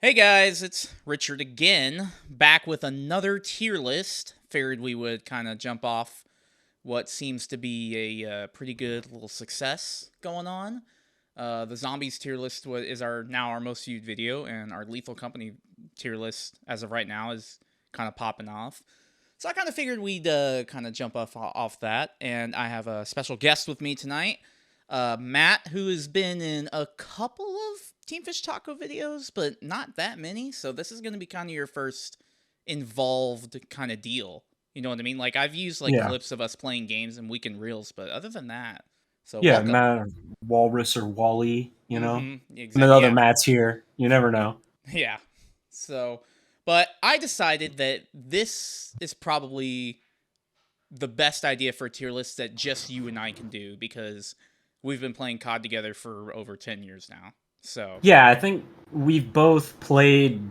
Hey guys, it's Richard again, back with another tier list. Figured we would kind of jump off what seems to be a pretty good little success going on. The zombies tier list is our most viewed video, and our Lethal Company tier list as of right now is kind of popping off. So I kind of figured we'd kind of jump off that, and I have a special guest with me tonight, Matt, who has been in a couple of Team Fish Taco videos, but not that many. So this is going to be kind of your first involved kind of deal. You know what I mean? Like I've used like Yeah. clips of us playing games and weekend reels, but other than that, so Yeah, welcome. Matt, Walrus or Wally, And Exactly. the other Yeah. Matt's here. You never know. Yeah. So, but I decided that this is probably the best idea for a tier list that just you and I can do because we've been playing COD together for over 10 years now. So, Yeah, I think we've both played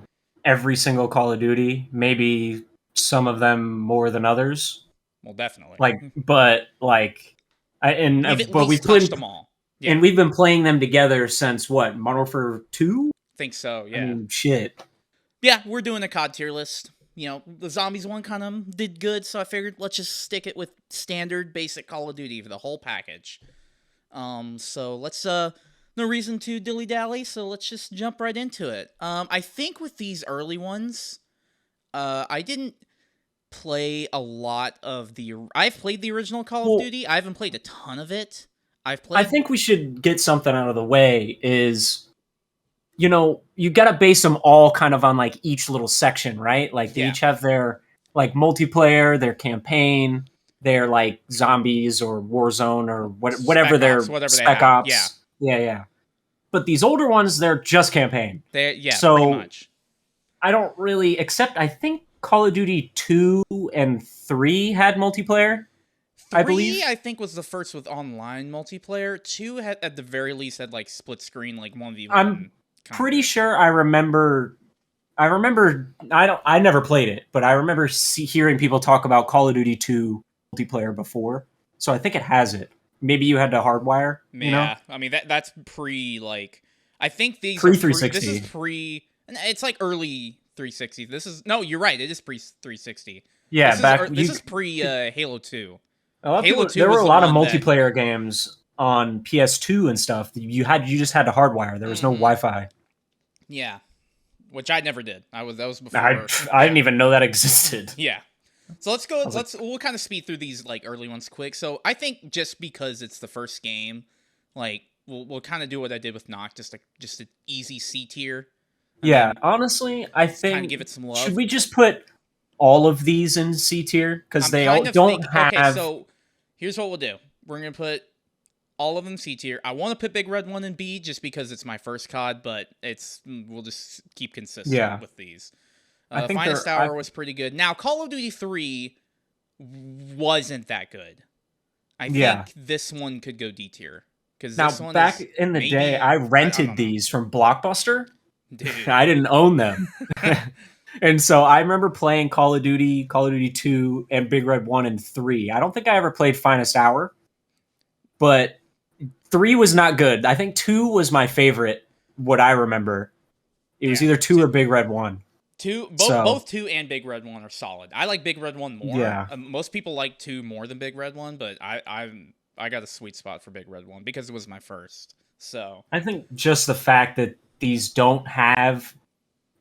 every single Call of Duty, maybe some of them more than others. well, definitely. Like, but like, I and We've at but least touched them all. Yeah. we've been playing them together since what Modern Warfare 2. Think so, I yeah. mean, shit. Yeah, we're doing a COD tier list. You know, the Zombies one kind of did good, so I figured let's just stick it with standard basic Call of Duty for the whole package. So let's no reason to dilly dally, so let's just jump right into it. I think with these early ones, I didn't play a lot of the. I've played the original Call of Well, Duty. I haven't played a ton of it. I've I played. think we should get something out of the way. You got to base them all kind of on like each little section, right? Like they Yeah. each have their like multiplayer, their campaign, their like zombies or Warzone or whatever Spec Ops, their whatever they spec have. Yeah. ops. Yeah, yeah. But these older ones, they're just campaign. Yeah, pretty So much. I don't really, except I think Call of Duty 2 and 3 had multiplayer, I Three, believe. I think, was the first with online multiplayer. Two had, at the very least, had like split screen, like 1v1 I'm kind pretty of. sure I never played it, but I remember hearing people talk about Call of Duty 2 multiplayer before. So I think it has it. Maybe you had to hardwire, Yeah, I mean that's pre like. I think these are pre pre. This is 360. pre. It's like early 360. This is no. You're right. It is pre 360. Yeah, back This you is pre Halo 2. a lot of Halo people 2 there were was a the lot of one that. multiplayer games on PS2 and stuff. You just had to hardwire. There was no Mm-hmm. Wi-Fi. Yeah, which I never did. That was I before. I Yeah. didn't even know that existed. Yeah. So let's go. I was like, We'll kind of speed through these like early ones quick. So I think just because it's the first game, like we'll kind of do what I did with Knock, just an easy C tier. I yeah, mean, honestly, I kind of give think it some should love. we just put all of these in C tier because I'm they all kind of don't think. Okay, have. so here's what we'll do. We're gonna put all of them C tier. I want to put Big Red One in B just because it's my first COD, but we'll just keep consistent Yeah, with these. I think Finest they're. I, Hour was pretty good. Now Call of Duty 3 wasn't that good. I yeah. think this one could go D tier because Now this one back is in the day, I maybe I rented don't know, these from Blockbuster. dude. I didn't own them. And so I remember playing Call of Duty 2, and Big Red 1 and 3. I don't think I ever played Finest Hour, but 3 was not good. I think 2 was my favorite, what I remember. It was Yeah, either 2 or Big Red 1. both So, two and Big Red One are solid. I like Big Red One more. yeah. Most people like two more than Big Red One, but I got a sweet spot for Big Red One because it was my first. So I think just the fact that these don't have,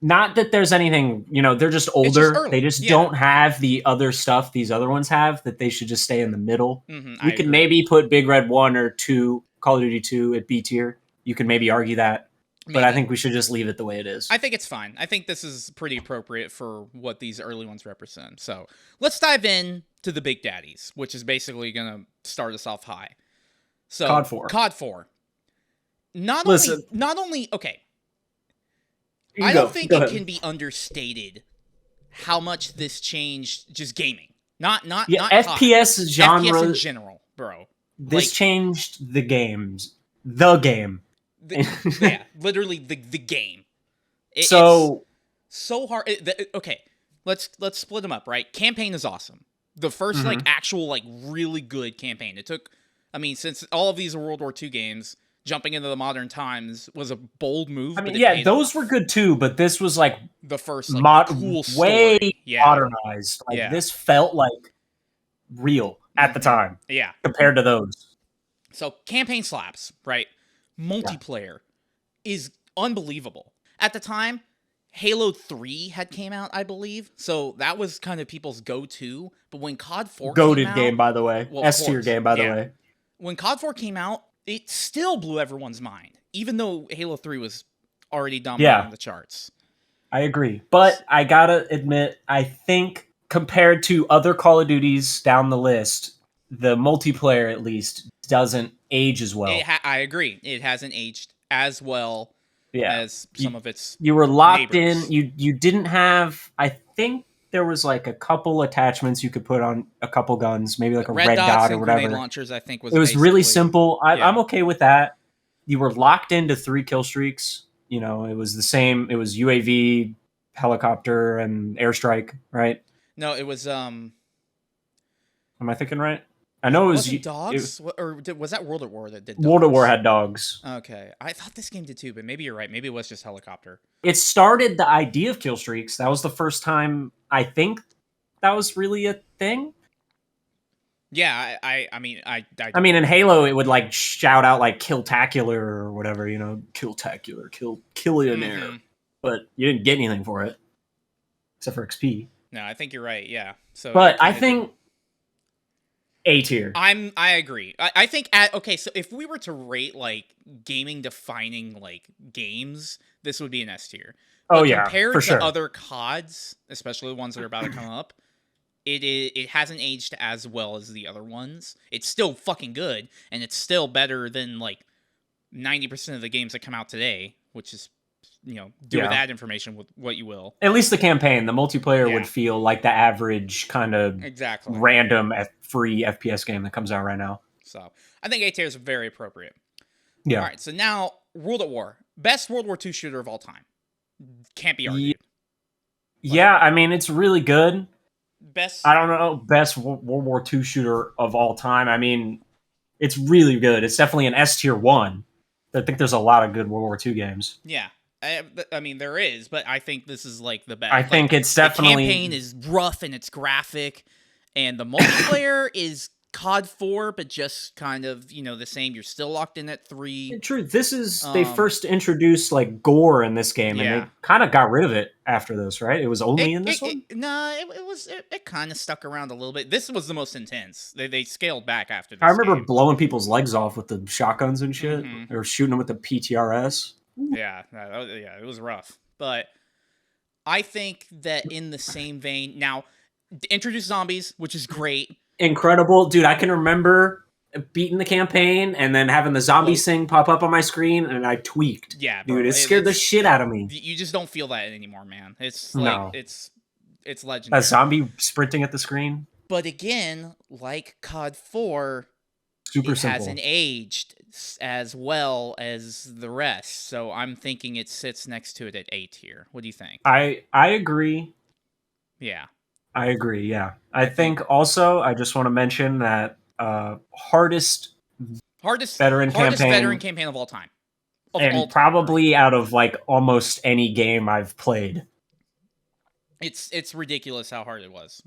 not that there's anything, they're just it's just older. They early. just Yeah. don't have the other stuff these other ones have, that they should just stay in the middle. I We could agree. maybe put Big Red 1 or 2, Call of Duty 2 at B tier. You could maybe argue that, but I Maybe. think we should just leave it the way it is. I think it's fine. I think this is pretty appropriate for what these early ones represent. So let's dive in to the Big Daddies, which is basically gonna start us off high. So COD 4. COD 4. Listen, Not only okay, you I don't go. think Go it ahead. can be understated how much this changed just gaming. Yeah, Not COD. FPS FPS in genre, general, bro. this Like changed the games. The game. yeah, literally the game. It's So, so hard. Okay, let's split them up. Right, campaign is awesome. The first like mhm. actual like really good campaign. It took, I mean, since all of these are World War II games, jumping into the modern times was a bold move. I but mean, it yeah, paid those off. were good too, but this was like The first like cool way story. Yeah. modernized. Like Yeah. this felt like real at the time Yeah. compared to those. So campaign slaps, right? Multiplayer is unbelievable. At the time, Halo 3 had came out, I believe. So that was kind of people's go-to. But when COD 4 came Goated out, game, by the way. Well, of S tier course, game, by the yeah. way. when COD 4 came out, it still blew everyone's mind, even though Halo 3 was already dominating the charts. I agree. But I gotta admit, I think compared to other Call of Duties down the list, the multiplayer at least doesn't age as well. I agree. It hasn't aged as well as some of its You were locked neighbors. in. You didn't have, I think there was like a couple attachments you could put on a couple guns, maybe like a red dot or whatever. Grenade launchers, I think, it was really simple. I'm okay with that. You were locked into 3 kill streaks. You know, it was the same. It was UAV, helicopter, and airstrike, right? No, it was. Am I thinking right? I know it was dogs, or was that World at War that did dogs? World at War had dogs. Okay, I thought this game did too, but maybe you're right. Maybe it was just helicopter. It started the idea of kill streaks. That was the first time I think that was really a thing. Yeah, I mean, I mean, in Halo, it would like shout out like "Killtacular" or whatever, you know, "Killtacular," "Killionaire," Mm-hmm. but you didn't get anything for it except for XP. No, I think you're right. Yeah. So, but I think A tier. I agree. I think okay. So if we were to rate like gaming defining like games, this would be an S tier. Oh yeah, compared for to sure. other CODs, especially the ones that are about to come up, it hasn't aged as well as the other ones. It's still fucking good, and it's still better than like 90% of the games that come out today, which is, you know, do with that information with what you will. At least the campaign, the multiplayer would feel like the average kind of random free FPS game that comes out right now. So I think A tier is very appropriate. Yeah. All right. So now World at War, best World War II shooter of all time. Can't be argued. Yeah, I mean, it's really good. Best. I don't know, best World War II shooter of all time. I mean, it's really good. It's definitely an S tier 1. I think there's a lot of good World War II games. Yeah. I mean, there is, but I think this is like the best. I think it's definitely... The campaign is rough and it's graphic, and the multiplayer is COD 4, but just kind of, you know, the same. You're still locked in at 3. True. This is... they first introduced, like, gore in this game, and they kind of got rid of it after this, right? It was only in this one? It kind of stuck around a little bit. This was the most intense. They scaled back after this I remember blowing people's legs off with the shotguns and shit. Mm-hmm. Or shooting them with the PTRS. Yeah, it was rough. But I think that in the same vein, now, introduce zombies, which is great. Incredible. Dude, I can remember beating the campaign and then having the zombies thing pop up on my screen, and I tweaked. Yeah, bro, dude, it scared the shit out of me. You just don't feel that anymore, man. It's like, it's legendary. A zombie sprinting at the screen. But again, like COD 4, super simple. Hasn't aged as well as the rest, so I'm thinking it sits next to it at A tier. What do you think? I agree. Yeah. I agree, yeah. I think also, I just want to mention that hardest veteran campaign of all time. Probably out of like almost any game I've played. It's ridiculous how hard it was.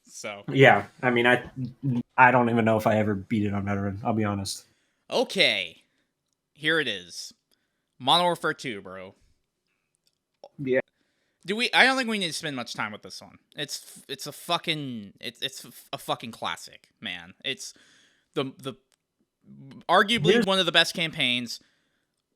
So yeah, I mean, I don't even know if I ever beat it on veteran. I'll be honest. Okay, here it is, Modern Warfare 2, bro. Yeah. I don't think we need to spend much time with this one. It's a fucking classic, man. It's the arguably one of the best campaigns,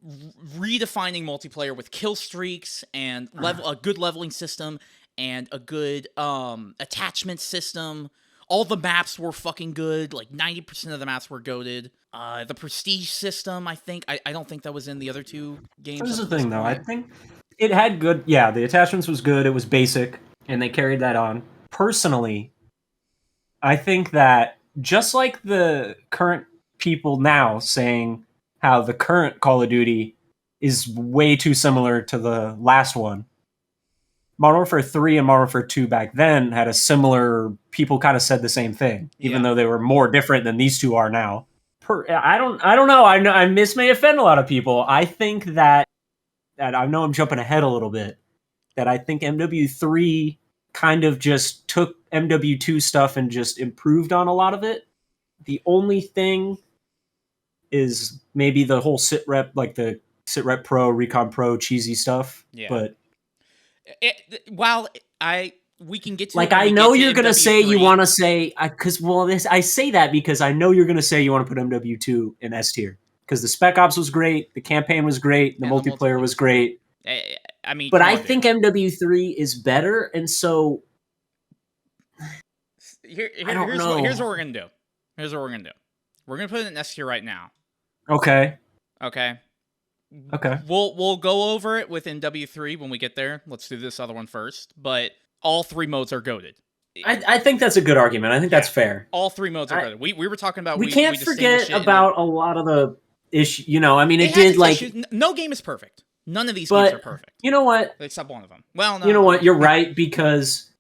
redefining multiplayer with kill streaks and a good leveling system and a good attachment system. All the maps were fucking good. Like 90% of the maps were goated. The prestige system, I think, I don't think that was in the other 2 games. Here's the thing, though. I think it had good... Yeah, the attachments was good. It was basic, and they carried that on. Personally, I think that just like the current people now saying how the current Call of Duty is way too similar to the last one, Modern Warfare 3 and Modern Warfare 2 back then had a similar... People kind of said the same thing, even though they were more different than these two are now. I don't know. This may offend a lot of people. I think that I know I'm jumping ahead a little bit. That I think MW3 kind of just took MW2 stuff and just improved on a lot of it. The only thing is maybe the whole sitrep, like the sitrep Pro, Recon Pro, cheesy stuff. Yeah. But we can get to like, it when I we know get to you're gonna say you MW3. want to say I say that because I know you're gonna say you want to put MW2 in S tier because the Spec Ops was great, the campaign was great, the And the multiplayer was great. I mean, But come I on, dude. think MW3 is better, and so I don't know. Here's what we're gonna do. We're gonna put it in S tier right now. Okay. Okay. Okay. We'll go over it with MW3 when we get there. Let's do this other one first. But all 3 modes are goated. I think that's a good argument. I think that's fair. All 3 modes are goated. We were talking about we can't forget about a lot of the issue. You know, I mean, it has did its like issues. No game is perfect. None of these But- games are perfect. you know what? Except one of them. Well, no. You know what? You're right because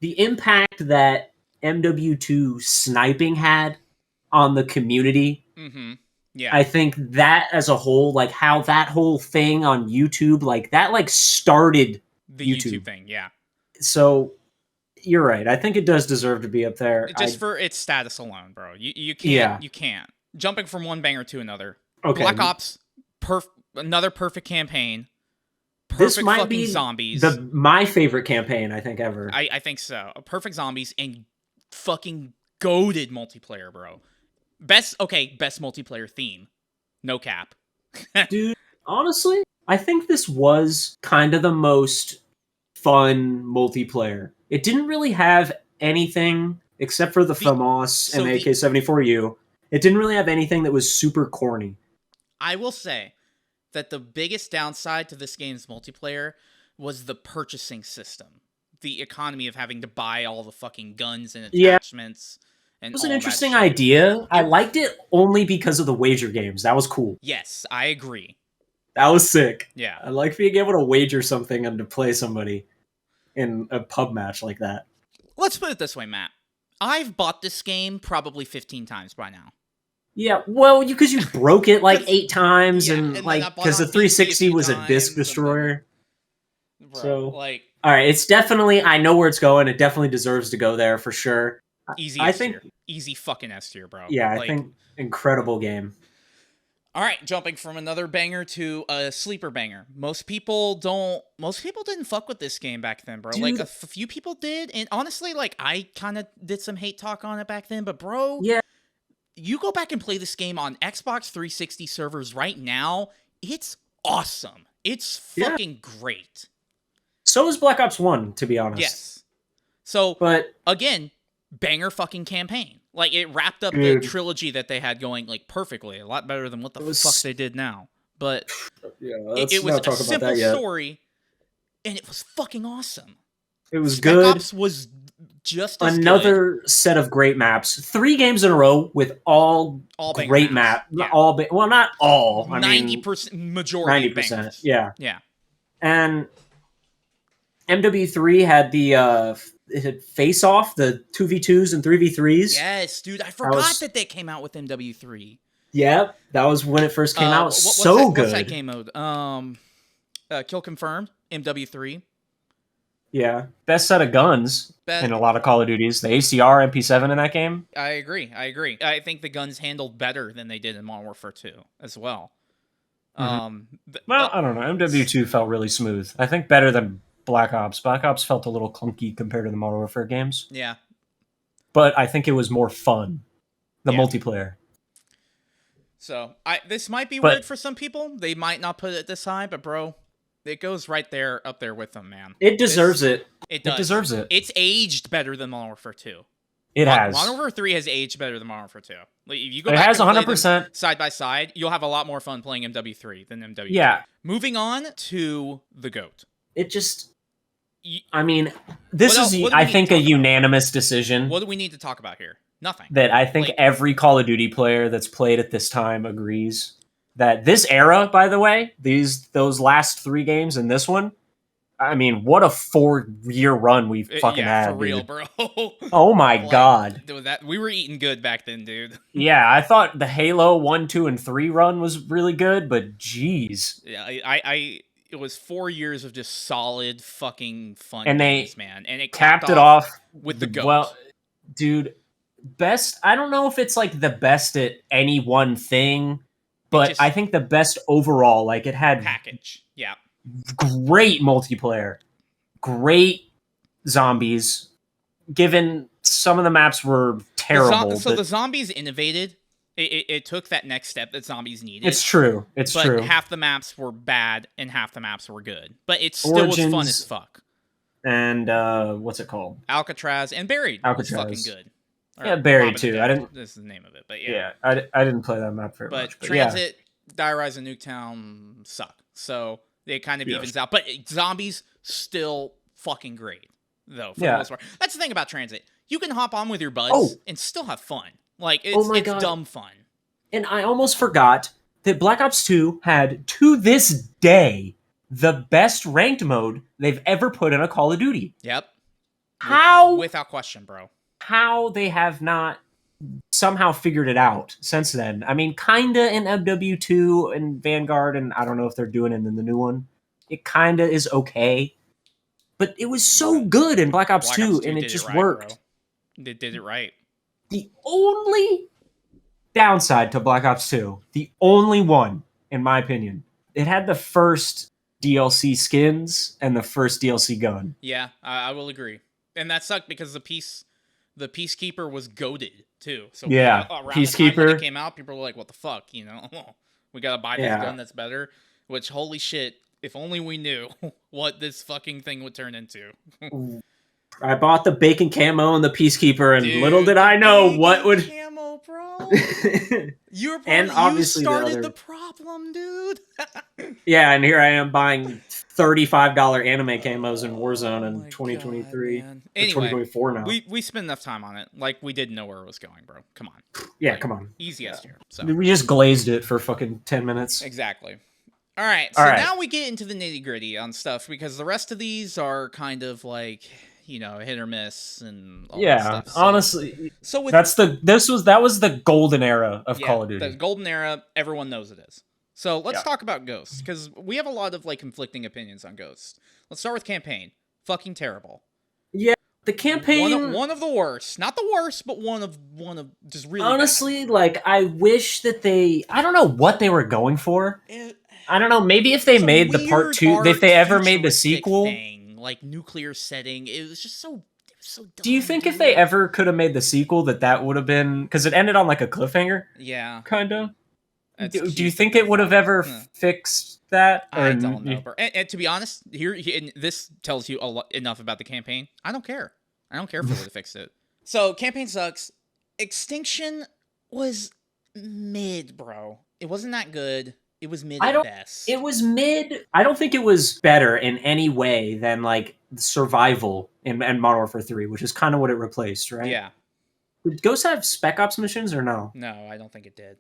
the impact that MW2 sniping had on the community. Mm-hmm. Yeah. I think that as a whole, like how that whole thing on YouTube, like that, like started. the YouTube. YouTube thing. Yeah. So you're right. I think it does deserve to be up there. Just for its status alone, bro. You can't. Yeah. You can't. Jumping from one banger to another. Okay. Black Ops, another perfect campaign. This Perfect might fucking be zombies. my favorite campaign I think ever. I think so. Perfect zombies and fucking goated multiplayer, bro. Best multiplayer theme. No cap. Dude, honestly, I think this was kind of the most fun multiplayer. It didn't really have anything except for the FAMAS and the AK-74U. It didn't really have anything that was super corny. I will say that the biggest downside to this game's multiplayer was the purchasing system. The economy of having to buy all the fucking guns and attachments. And It was an all that interesting shit. idea. I liked it only because of the wager games. That was cool. Yes, I agree. That was sick. Yeah. I like being able to wager something and to play somebody in a pub match like that. Let's put it this way, Matt. I've bought this game probably 15 times by now. Yeah, well, because you broke it like 8 times, Yeah, and and then like I bought because on the 360 PC a was few a disc times, destroyer. Bro, So- like, All right, it's definitely. I know where it's going. It definitely deserves to go there for sure. easy I S think. tier. Easy fucking S tier, bro. Yeah, I Like, think incredible game. All right, jumping from another banger to a sleeper banger. Most people didn't fuck with this game back then, bro. Dude. Like a few people did, and honestly, like I kind of did some hate talk on it back then. But bro, Yeah. you go back and play this game on Xbox 360 servers right now. It's awesome. It's Yeah. fucking great. So is Black Ops 1, to be honest. Yes. So But again, banger fucking campaign. Like it wrapped up Dude. the trilogy that they had going like perfectly. A lot better than what the It was- fuck they did now. But yeah, it was a simple story, and it was fucking awesome. It was Spec good. Ops was just as good. Another set of great maps. 3 games in a row with all All banger great maps. map. Yeah. All well, not all. I 90% mean, majority. 90%. Bangers. Yeah. Yeah. And MW3 had the it had Face Off, the 2v2s and 3v3s. Yes, dude. I forgot was- that they came out with MW3. Yep, that was when it first came out. What's So good. What's that game mode? Kill confirmed. MW3. Yeah, best set of guns in a lot of Call of Duties. The ACR, MP7 in that game. I agree. I think the guns handled better than they did in Modern Warfare 2 as well. Well, I don't know. MW2 felt really smooth. I think better than Black Ops. Black Ops felt a little clunky compared to the Modern Warfare games, yeah. but I think it was more fun. The Yeah. multiplayer. So this might be But- weird for some people. They might not put it this high, but bro, it goes right there, up there with them, man. It deserves it. It does. It deserves it. It's aged better than Modern Warfare 2. It has. Modern Warfare 3 has aged better than Modern Warfare 2. Like, if you go It back has and play them 100%. side by side, you'll have a lot more fun playing MW3 than MW2. Yeah. Moving on to the GOAT. It just. Y- I mean, this What is, else- what do we I need think, to a talk about? unanimous decision What do we need to talk about here? Nothing. that I think Like- every Call of Duty player that's played at this time agrees that this era, by the way, those last 3 games and this one, I mean, what a 4-year run we fucking Yeah, had, for real, dude. bro. Oh my Like, god. that we were eating good back then, dude. Yeah, I thought the Halo 1, 2, and 3 run was really good, but jeez. Yeah, it was 4 years of just solid fucking fun And games, they man, and it capped capped it off off. with the GOAT. Well, dude, best. I don't know if it's like the best at any one thing, but just- I think the best overall. Like it had package. Yeah. great multiplayer, great zombies. Given some of the maps were terrible, So but the zombies innovated. It took that next step that zombies needed. it's true. It's but true. half the maps were bad and half the maps were good. But it still was fun as fuck. And what's it called? Alcatraz and Buried was fucking good. Or Yeah, Buried Robin too. Dead, I didn't. This is the name of it, but Yeah, I didn't play that map very much. But Transit, Die Rise, and Nuketown suck. So it kind of evens out. But zombies still fucking great, though, for the most part. That's the thing about Transit. You can hop on with your buds and still have fun. Like, it's dumb fun. And I almost forgot that Black Ops 2 had, to this day, the best ranked mode they've ever put in a Call of Duty. Yep. How? Without question, bro. How they have not somehow figured it out since then. I mean, kinda in MW2 and Vanguard, and I don't know if they're doing it in the new one. It kinda is okay. But it was so good in Black Ops 2, and it just worked. Bro. They did it right. The only downside to Black Ops 2, the only one, in my opinion, it had the first DLC skins and the first DLC gun. Yeah, I will agree. And that sucked because the Peacekeeper was goated too. So yeah, around Peacekeeper the time when it came out, people were like, "What the fuck?" You know, we gotta buy this gun that's better. Which, holy shit! If only we knew what this fucking thing would turn into. I bought the bacon camo and the Peacekeeper, and little did I know what would. Camo, bro. You obviously started the problem, dude. Yeah, and here I am buying $35 anime camos in Warzone in 2023. God, anyway, 2024 now. We spent enough time on it. Like, we didn't know where it was going, bro. Come on. Yeah, come on. Easy S tier. So. We just glazed it for fucking 10 minutes. Exactly. All right, so now we get into the nitty gritty on stuff because the rest of these are kind of like, you know, hit or miss and all that stuff. So, honestly, so with, that was the golden era of Call of Duty. The golden era, everyone knows it is. So let's talk about Ghost because we have a lot of like conflicting opinions on Ghost. Let's start with campaign. Fucking terrible. Yeah, the campaign one of the worst, not the worst, but one of just really honestly bad. Like I wish that I don't know what they were going for. I don't know. Maybe if they made the part 2, if they ever made the sequel, like nuclear setting, it was just so dumb. Do you think if they ever could have made the sequel that would have been, because it ended on like a cliffhanger? Yeah, kind of. Do you think it would have ever fixed that? I don't know, bro. And to be honest, and this tells you enough about the campaign. I don't care. I don't care if they would have fixed it. So campaign sucks. Extinction was mid, bro. It wasn't that good. It was mid at best. It was mid. I don't think it was better in any way than like survival in Modern Warfare 3, which is kind of what it replaced, right? Yeah. Did Ghost have Spec Ops missions or no? No, I don't think it did.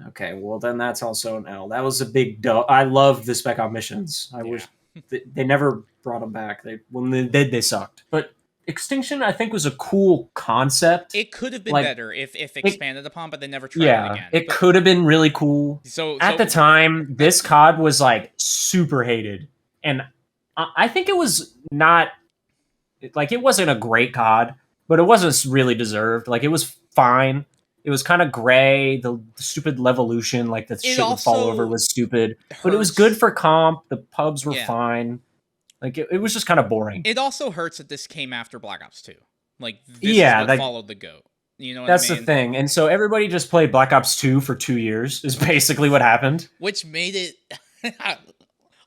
Okay, well then that's also an L. That was a big I loved the Spec Ops missions. I wish they never brought them back. When they did, they sucked. But Extinction, I think, was a cool concept. It could have been better if expanded upon, but they never tried it again. It could have been really cool. So at the time, this COD was like super hated, and I think it was not like it wasn't a great COD, but it wasn't really deserved. Like it was fine. It was kind of gray. The stupid Levolution, like the shit would fall over, was stupid. But it was good for comp. The pubs were fine. Like, it was just kind of boring. It also hurts that this came after Black Ops 2. Like, this is what followed the GOAT. You know what I mean? That's the thing. And so everybody just played Black Ops 2 for 2 years is basically what happened. Which made it...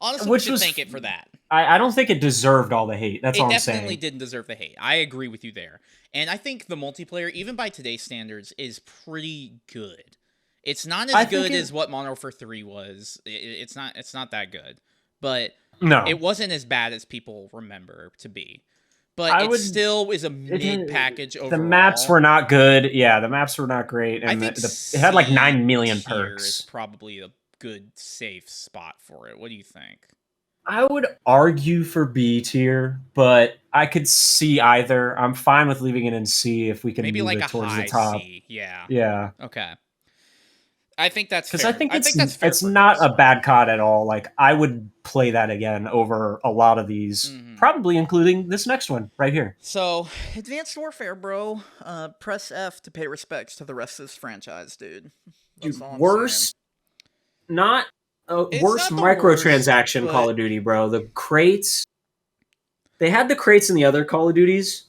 Honestly, we should thank it for that. I don't think it deserved all the hate. That's all I'm saying. It definitely didn't deserve the hate. I agree with you there. And I think the multiplayer, even by today's standards, is pretty good. It's not as good as what Modern Warfare 3 was. It's not that good. But... No, it wasn't as bad as people remember to be, but it still is a mid package overall. The maps were not good. Yeah, the maps were not great, and it had like 9 million perks. Is probably a good safe spot for it. What do you think? I would argue for B tier, but I could see either. I'm fine with leaving it in C if we can Maybe move like it a towards the high top. C. Yeah. Yeah. Okay. I think that's Because fair. I think that's fair it's for not Ghost. a bad COD at all. Like I would play that again over a lot of these, probably including this next one right here. So, Advanced Warfare, bro. Press F to pay respects to the rest of this franchise, dude. That's Dude, all I'm saying. worst, not It's worst not the worst, microtransaction but Call of Duty, bro. The crates, they had the crates in the other Call of Duties.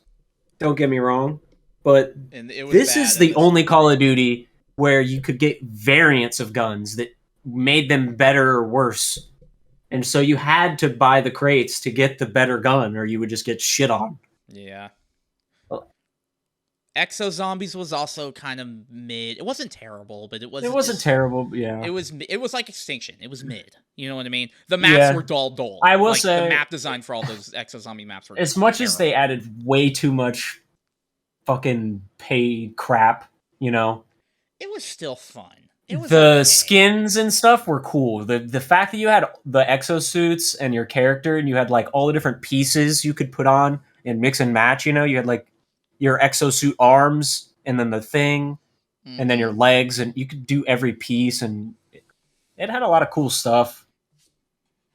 Don't get me wrong, but and it was this bad is in the this only one, Call bro. of Duty where you could get variants of guns that made them better or worse. And so you had to buy the crates to get the better gun, or you would just get shit on. Yeah. Well, Exo Zombies was also kind of mid. It wasn't terrible, but it it wasn't terrible, yeah. It was like Extinction. It was mid. You know what I mean? The maps were dull. I will like, say the map design for all those Exo Zombie maps were as much terrible. as they added way too much fucking paid crap, you know. It was still fun. It was The okay. skins and stuff were cool. The fact that you had the exosuits and your character and you had like all the different pieces you could put on and mix and match, you know, you had like your exosuit arms and then the thing and then your legs and you could do every piece and it had a lot of cool stuff.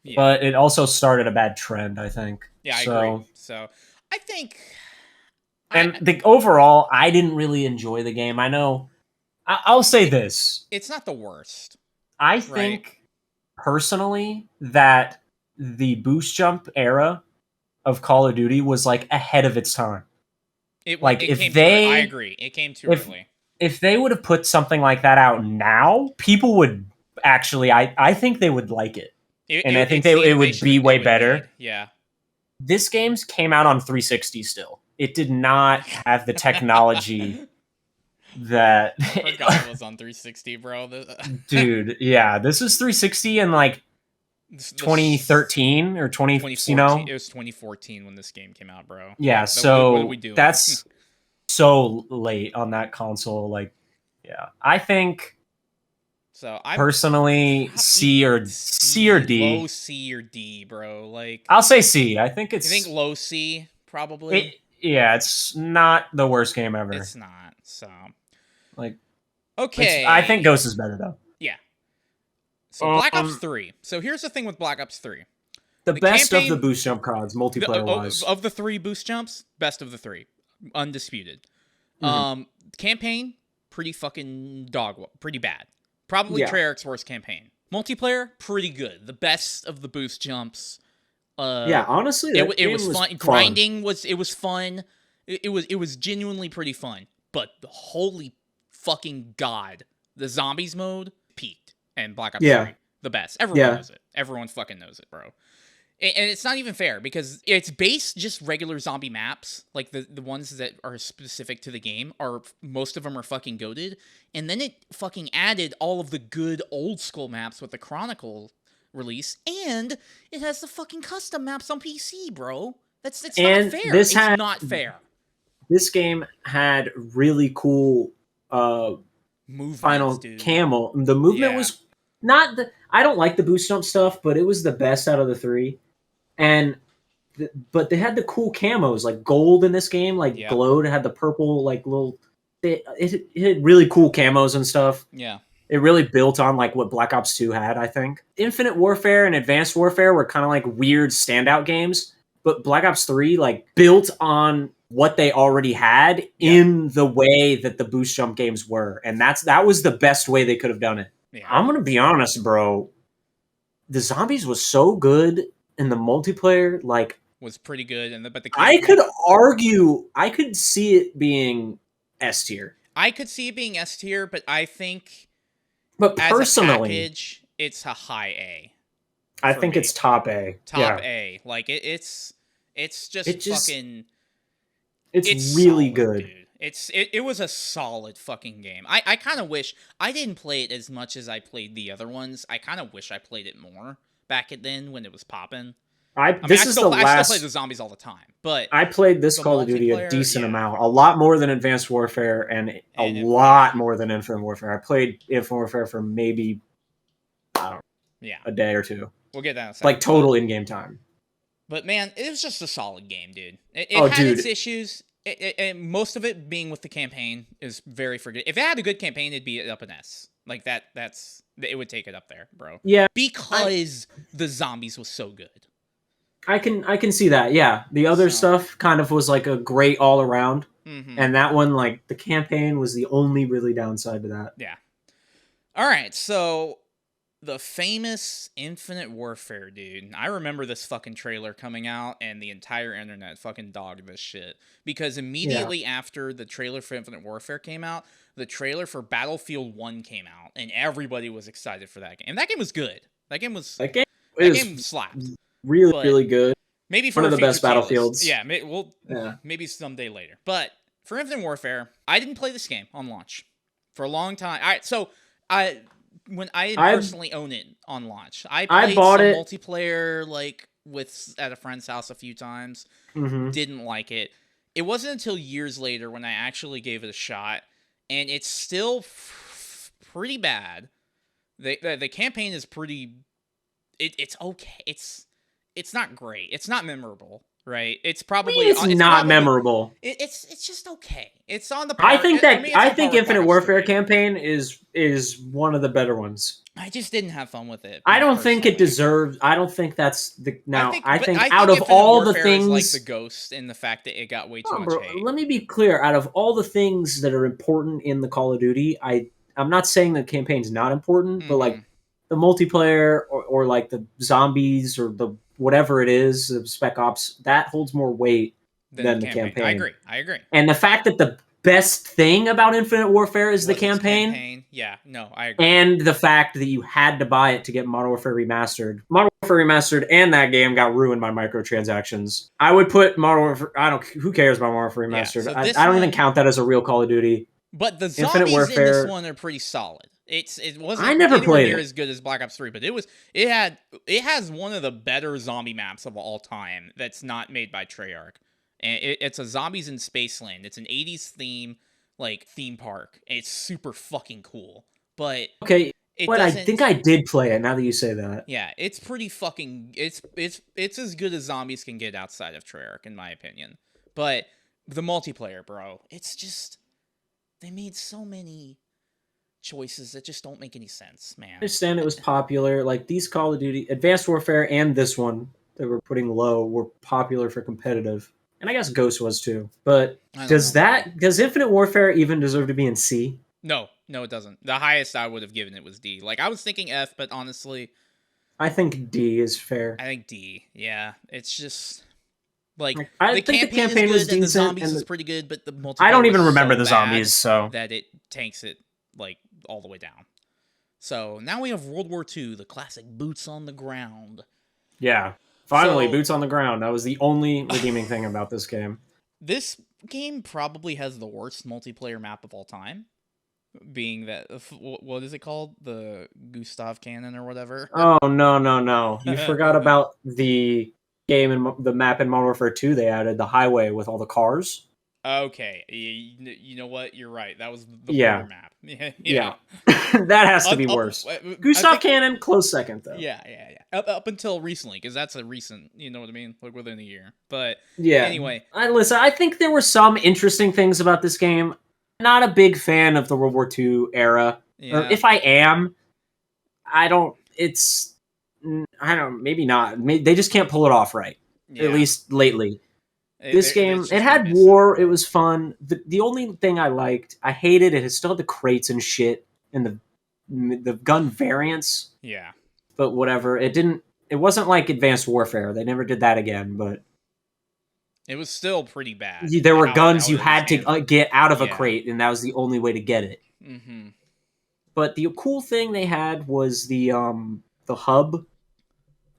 Yeah. But it also started a bad trend, I think. Yeah, I agree. So I think the overall I didn't really enjoy the game. I know I'll say this. It's not the worst. I think personally that the boost jump era of Call of Duty was like ahead of its time. I agree. It came too early. If they would have put something like that out now, people would actually I think they would like it. I think it would be way better. Yeah. This game came out on 360 still. It did not have the technology that I forgot it was on 360, bro. Dude, yeah, this is 360 in like 2013 or 2014. You know, it was 2014 when this game came out, bro. Yeah, like, so what are we doing? That's so late on that console. Like, yeah, I think. So I personally C or D. Low C or D, bro. Like I'll say C. I think it's. You think low C probably? It's not the worst game ever. It's not. So. Like, okay. I think Ghost is better though. Yeah. So Black Ops 3. So here's the thing with Black Ops 3. The best campaign, of the boost jump CODs, multiplayer-wise. Of the 3 boost jumps, best of the 3. Undisputed. Campaign, pretty fucking pretty bad. Probably Treyarch's worst campaign. Multiplayer, pretty good. The best of the boost jumps. Honestly, it was fun. Grinding was fun. It was genuinely pretty fun. But holy fucking god, the zombies mode peaked, and Black Ops 3 the best. Everyone knows it. Everyone fucking knows it, bro. And it's not even fair because it's based just regular zombie maps, like the ones that are specific to the game are most of them are fucking goated, and then it fucking added all of the good old school maps with the Chronicle release, and it has the fucking custom maps on PC, bro. It's not fair. It's not fair. This game had really cool final camo. The movement was not the. I don't like the boost jump stuff, but it was the best out of the 3. And but they had the cool camos, like gold in this game, like glowed. It had the purple, like little. It had really cool camos and stuff. Yeah. It really built on like what Black Ops 2 had, I think. Infinite Warfare and Advanced Warfare were kind of like weird standout games, but Black Ops 3 like built on what they already had in the way that the boost jump games were, and that was the best way they could have done it. Yeah. I'm gonna be honest, bro. The zombies was so good, and the multiplayer like was pretty good, but I could argue I could see it being S tier. I could see it being S tier, but I think, but personally, as a package, it's a high A. I think it's top A. Top A. Like it's just fucking. It's really solid, good. Dude. It was a solid fucking game. I kind of wish I didn't play it as much as I played the other ones. I kind of wish I played it more back then when it was popping. I still play the zombies all the time, but I played this Call of Duty a decent amount, a lot more than Advanced Warfare and a lot more than Infinite Warfare. I played Infinite Warfare for maybe a day or two. We'll get that in a second. Like total in-game time. But man, it was just a solid game, dude. It Oh, had dude. its issues. And most of it being with the campaign is very forgettable. If it had a good campaign, it'd be up an S. Like it would take it up there, bro. Yeah, Because the zombies was so good. I can see that. Yeah, the other stuff kind of was like a great all around, and that one, like the campaign, was the only really downside to that. Yeah. All right, so the famous Infinite Warfare, dude. I remember this fucking trailer coming out, and the entire internet fucking dogged this shit because immediately after the trailer for Infinite Warfare came out, the trailer for Battlefield 1 came out, and everybody was excited for that game. And that game was good. That game slapped. Really good. Maybe for one of the best Battlefields. Yeah, maybe someday later. But for Infinite Warfare, I didn't play this game on launch for a long time. When I personally own it on launch, I bought some multiplayer at a friend's house a few times. Didn't like it. It wasn't until years later when I actually gave it a shot, and it's still pretty bad. The campaign is pretty. It's okay. It's not great. It's not memorable, right? It's probably not memorable. It's just okay. It's on the. I think Infinite Warfare campaign is one of the better ones. I just didn't have fun with it. I don't think it deserves. I don't think that's the. Now I think Infinite out of all the things, is like the Ghost and the fact that it got way too much hate. Let me be clear. Out of all the things that are important in the Call of Duty, I'm not saying the campaign's not important, but like the multiplayer or like the zombies or the whatever it is, the Spec Ops, that holds more weight than the campaign. I agree. And the fact that the best thing about Infinite Warfare is the campaign. Yeah, no, I agree. And the fact that you had to buy it to get Modern Warfare Remastered. Modern Warfare Remastered and that game got ruined by microtransactions. I would put Modern Warfare. Who cares about Modern Warfare Remastered? Yeah, so I don't even count that as a real Call of Duty. But the zombies in this one are pretty solid. It wasn't I never played near as good as Black Ops 3, but it has one of the better zombie maps of all time that's not made by Treyarch. And it's a zombies in Spaceland. It's an 80s theme park. And it's super fucking cool. But okay, I think I did play it now that you say that. Yeah, it's pretty fucking it's as good as zombies can get outside of Treyarch in my opinion. But the multiplayer, bro, it's just they made so many choices that just don't make any sense, man. I understand it was popular. Like these Call of Duty, Advanced Warfare and this one that we're putting low were popular for competitive. And I guess Ghost was too. But does Infinite Warfare even deserve to be in C? No, it doesn't. The highest I would have given it was D. Like I was thinking F, but honestly, I think D is fair. I think D. Yeah, it's just like I think the campaign was decent and the zombies is pretty good, but the multiplayer I don't even was remember so the zombies, so that it tanks it like all the way down. So now we have World War II, the classic boots on the ground. Yeah. Finally, boots on the ground. That was the only redeeming thing about this game. This game probably has the worst multiplayer map of all time. Being that, what is it called? The Gustav Cannon or whatever? Oh, no. You forgot about the game and the map in Modern Warfare 2 they added, the highway with all the cars. Okay. You know what? You're right. That was the border map. Yeah. That has to be worse. Gustav Cannon, close second, though. Yeah. Up until recently, because that's a recent, you know what I mean? Like within a year. But yeah. Anyway. Listen, I think there were some interesting things about this game. Not a big fan of the World War II era. Yeah. Or if I am, maybe not. They just can't pull it off right. Yeah. At least lately. This game, it had war. It was fun. The only thing I liked, I hated it. It still had the crates and shit and the gun variants. Yeah. But whatever. It wasn't like Advanced Warfare. They never did that again, but it was still pretty bad. There were guns you had to get out of a crate, and that was the only way to get it. Mm-hmm. But the cool thing they had was the hub.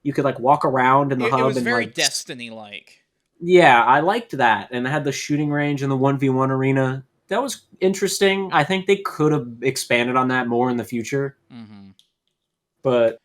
You could walk around in the hub. It was very Destiny-like. Yeah, I liked that, and it had the shooting range and the 1v1 arena. That was interesting. I think they could have expanded on that more in the future. Mm-hmm. But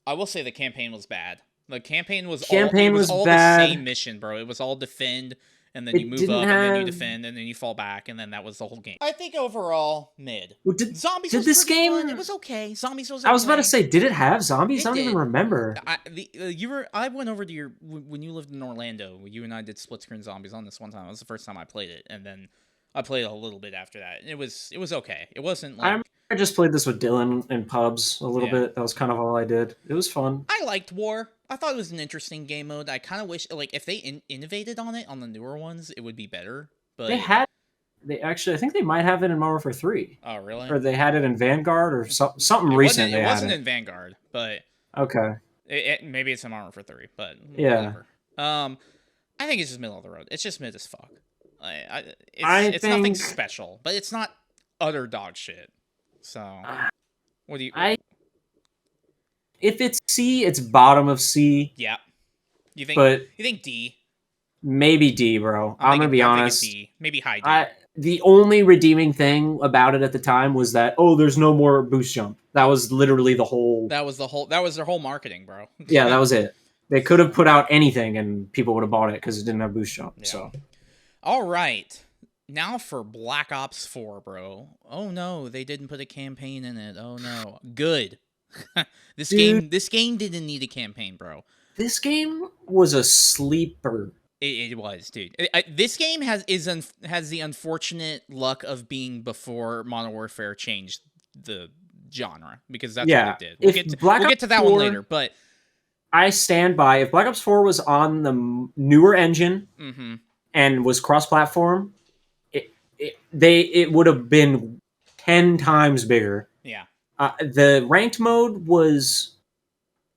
I will say the campaign was bad. The campaign was all bad. The same mission, bro. It was all defend and then you It move didn't up, and then you have. defend, and then you fall back, and then that was the whole game. I think overall, mid. Well, Zombies did was this pretty fun. game? It was okay. Zombies was I was about to okay. say, did it have zombies? It I don't even did. remember. I went over to your when you lived in Orlando. You and I did split screen zombies on this one time. It was the first time I played it, and then I played a little bit after that. It was okay. It wasn't like I just played this with Dylan in pubs a little Yeah. bit. That was kind of all I did. It was fun. I liked War. I thought it was an interesting game mode. I kind of wish like if they innovated on it on the newer ones, it would be better. But They actually, I think they might have it in Modern Warfare 3. Oh really? Or they had it in Vanguard or something It recent. It wasn't in Vanguard, but Okay. Maybe it's in Modern Warfare 3. But Yeah. whatever. I think it's just middle of the road. It's just mid as fuck. It's nothing think- special, but it's not utter dog shit. So, what do you? If it's C, it's bottom of C. Yeah. You think D? Maybe D, bro. I'm gonna be honest. D. Maybe high D. The only redeeming thing about it at the time was that there's no more boost jump. That was literally the whole. That was their whole marketing, bro. Yeah, that was it. They could have put out anything and people would have bought it because it didn't have boost jump. Yeah. So, all right, now for Black Ops 4, bro. Oh no, they didn't put a campaign in it. Oh no, good. This game didn't need a campaign, bro. This game was a sleeper. It was, dude. This game has the unfortunate luck of being before Modern Warfare changed the genre because that's what it did. We'll get to that one later, but I stand by if Black Ops 4 was on the newer engine and was cross-platform, it would have been 10 times bigger. Yeah. The ranked mode was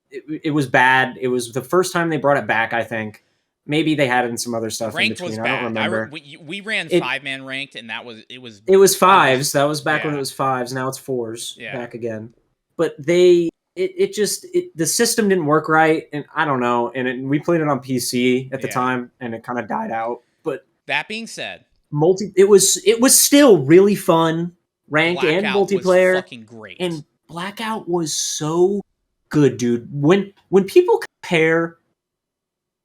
it was bad. It was the first time they brought it back, I think. Maybe they had it in some other stuff ranked in between. Was bad. I don't remember. We ran 5-man ranked, and it was fives. That was back when it was fives. Now it's fours. Yeah. Back again. But the system didn't work right, and I don't know. And we played it on PC at the time, and it kind of died out. But that being said, it was still really fun, ranked Blackout and multiplayer. Was fucking great. And Blackout was so good, dude. When people compare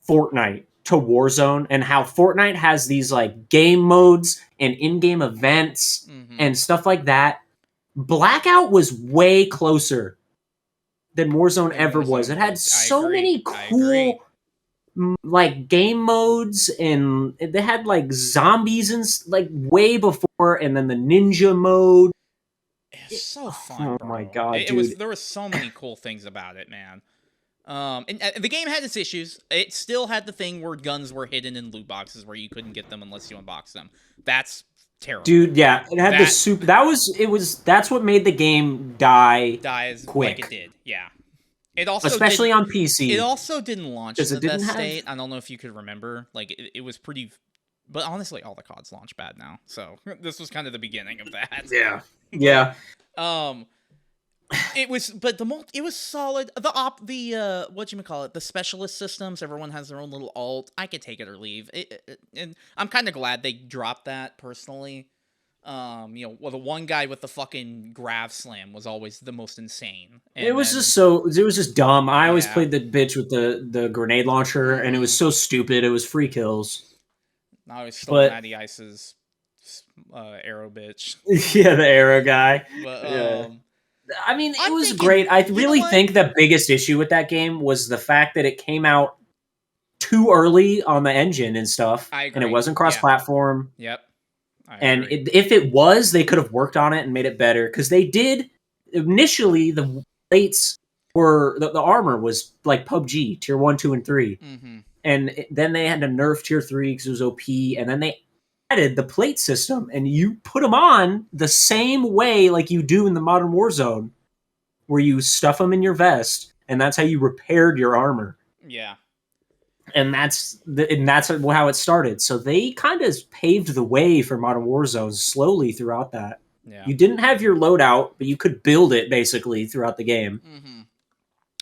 Fortnite to Warzone and how Fortnite has these like game modes and in-game events and stuff like that, Blackout was way closer than Warzone ever was. It had so many cool like game modes, and they had like zombies and like way before, and then the ninja mode. It's so fun. Oh my god, there were so many cool things about it, man. And the game had its issues. It still had the thing where guns were hidden in loot boxes where you couldn't get them unless you unboxed them. That's terrible. Dude, yeah. It had that's what made the game die quick. Like it did. Yeah. It also especially on PC. It also didn't launch in the best state. I don't know if you could remember. Like it was pretty, but honestly, all the CODs launch bad now. So this was kind of the beginning of that. Yeah. Yeah. It was solid. The specialist systems. Everyone has their own little alt. I could take it or leave. And I'm kind of glad they dropped that personally. The one guy with the fucking grav slam was always the most insane. And it was just dumb. I always played the bitch with the grenade launcher, and it was so stupid. It was free kills. I always stole Natty Ice's arrow bitch. Yeah, the arrow guy. But, I mean, it was great. I really think the biggest issue with that game was the fact that it came out too early on the engine and stuff. I agree. And it wasn't cross-platform. Yep. And if it was, they could have worked on it and made it better. Because they did, initially, the plates were, the armor was like PUBG, Tier 1, 2, and 3. Mm-hmm. And then they had to nerf Tier 3 because it was OP. And then they added the plate system, and you put them on the same way like you do in the modern Warzone, where you stuff them in your vest, and that's how you repaired your armor. Yeah. And that's how it started. So they kind of paved the way for modern Warzone slowly throughout that. Yeah. You didn't have your loadout, but you could build it basically throughout the game. Mm-hmm.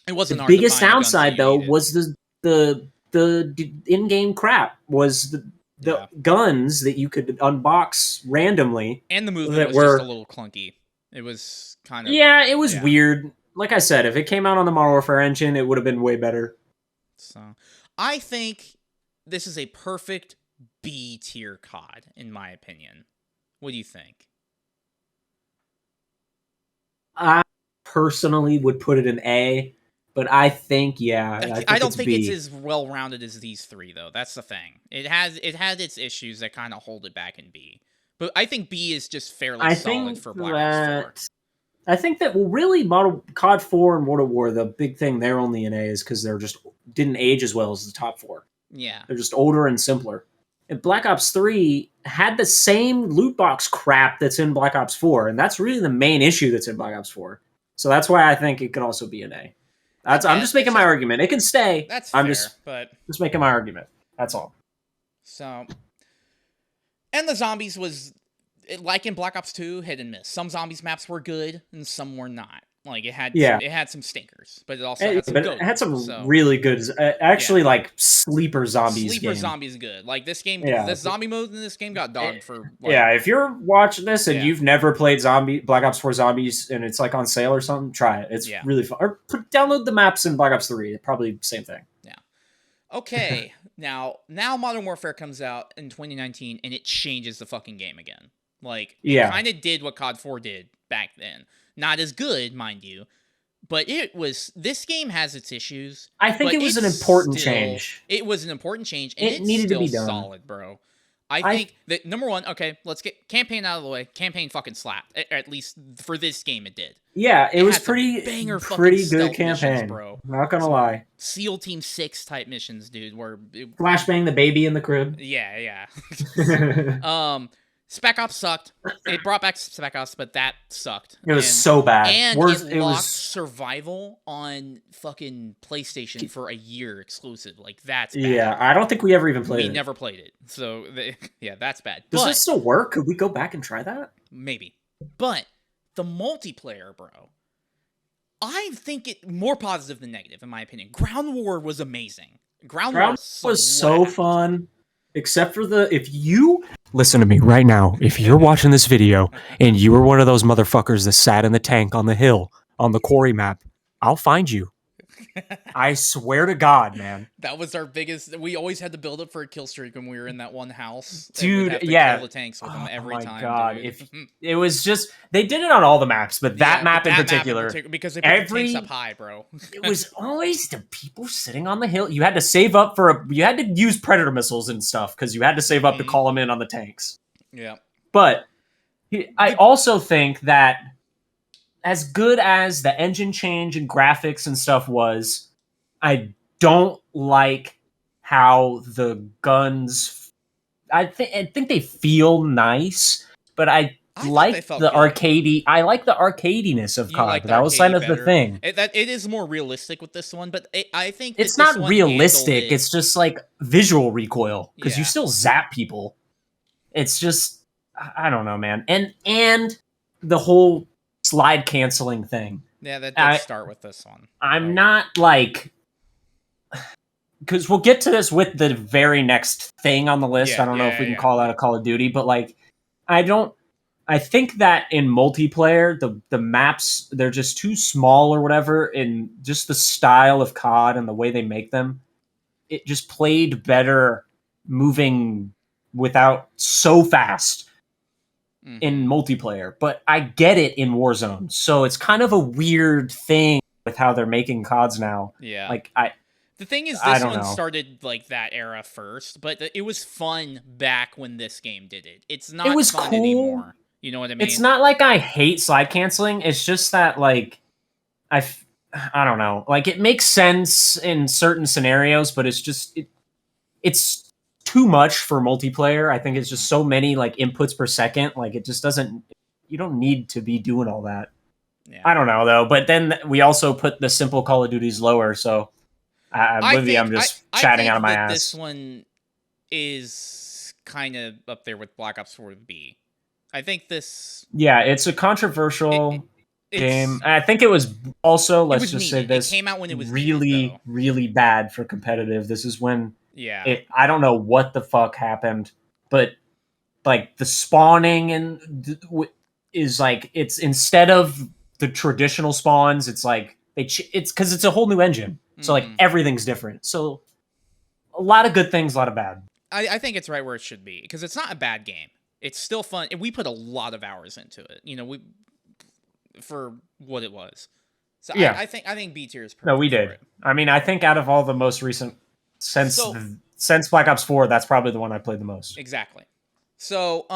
It wasn't the biggest downside though was the in-game crap was the guns that you could unbox randomly, and the movement was just a little clunky. It was kind of it was weird. Like I said, if it came out on the Modern Warfare engine, it would have been way better. So, I think this is a perfect B tier COD, in my opinion. What do you think? I personally would put it in A, but I think I I think don't it's think it's B. as well rounded as these three though. That's the thing. It had its issues that kind of hold it back in B. But I think B is just fairly I solid think for Black Ops 4. that well, really, Model COD 4 and World at War, the big thing they're only in A is because they're just didn't age as well as the top four. Yeah. They're just older and simpler. And Black Ops 3 had the same loot box crap that's in Black Ops 4, and that's really the main issue that's in Black Ops 4. So that's why I think it could also be an A. I'm just making my argument. It can stay. That's I'm fair, just but making my argument. That's all. So, and the zombies was like in Black Ops 2, hit and miss. Some zombies maps were good and some were not. Like it had some stinkers, but it also had some but good it had some ones, so. really good, actually like sleeper zombies. Sleeper game. zombies good. Like this game, Yeah. this zombie mode in this game got dogged for. Like, yeah, if you're watching this and Yeah. you've never played Black Ops 4 Zombies and it's like on sale or something, try it. It's really fun. Or download the maps in Black Ops 3. Probably same thing. Yeah. Okay, now Modern Warfare comes out in 2019 and it changes the fucking game again. Like it kind of did what COD 4 did back then. Not as good, mind you, but this game has its issues. I think it was an important change. It was an important change, and it needed to be done. Solid, bro. I think that number one, okay, let's get campaign out of the way. Campaign fucking slapped. At least for this game, it did. Yeah, it was pretty good campaign, missions, bro. Not gonna lie. SEAL Team 6 type missions, dude. Where flashbang the baby in the crib. Yeah. Spec Ops sucked. It brought back Spec Ops, but that sucked. It was so bad. And it locked survival on fucking PlayStation for a year exclusive. Like, that's bad. Yeah, I don't think we ever even played it. We never played it. So, that's bad. Does it still work? Could we go back and try that? Maybe. But the multiplayer, bro, I think it more positive than negative, in my opinion. Ground War was amazing. Ground War was so fun. Except for if you listen to me right now, if you're watching this video and you were one of those motherfuckers that sat in the tank on the hill on the quarry map, I'll find you. I swear to God, man. That was our biggest. We always had to build up for a kill streak when we were in that one house. Dude, kill the tanks with them every time. God, dude. if it was just they did it on all the maps, but that map in particular, because they put the tanks up high, bro. It was always the people sitting on the hill. You had to save up you had to use predator missiles and stuff because you had to save up to call them in on the tanks. Yeah, but I also think that, as good as the engine change and graphics and stuff was, I don't like how the guns. I think they feel nice, but I like the arcadey. I like the arcadiness of COD. That was kind of the thing. It is more realistic with this one, but I think it's not realistic. It's just like visual recoil because you still zap people. It's just I don't know, man, and the whole slide canceling thing. Yeah, that did start with this one. I'm not like, because we'll get to this with the very next thing on the list. I don't know if we can call that a Call of Duty, but like, I think that in multiplayer, the maps, they're just too small or whatever, and just the style of COD and the way they make them, it just played better moving without so fast in multiplayer, but I get it in Warzone. So it's kind of a weird thing with how they're making CODs now. Yeah. Like the thing is, this one started like that era first, but it was fun back when this game did it. It's not fun anymore. You know what I mean? It's not like I hate slide canceling. It's just that like I don't know. Like it makes sense in certain scenarios, but it's just it's too much for multiplayer. I think it's just so many like inputs per second. Like it just doesn't. You don't need to be doing all that. Yeah. I don't know though. But then we also put the simple Call of Duties lower. So I'm just chatting out of my ass. This one is kind of up there with Black Ops 4 B. I think this. Yeah, it's a controversial game. I think it was also. Let's just say this. It came out when it was really, really bad for competitive. This is when. Yeah. I don't know what the fuck happened, but like the spawning is like it's instead of the traditional spawns, it's like it's because it's a whole new engine, so like everything's different. So a lot of good things, a lot of bad. I think it's right where it should be because it's not a bad game. It's still fun. We put a lot of hours into it. We for what it was. So Yeah. I think B tier is perfect. No, we for did. it. I mean, I think out of all the most recent since Black Ops 4, that's probably the one I played the most. Exactly. So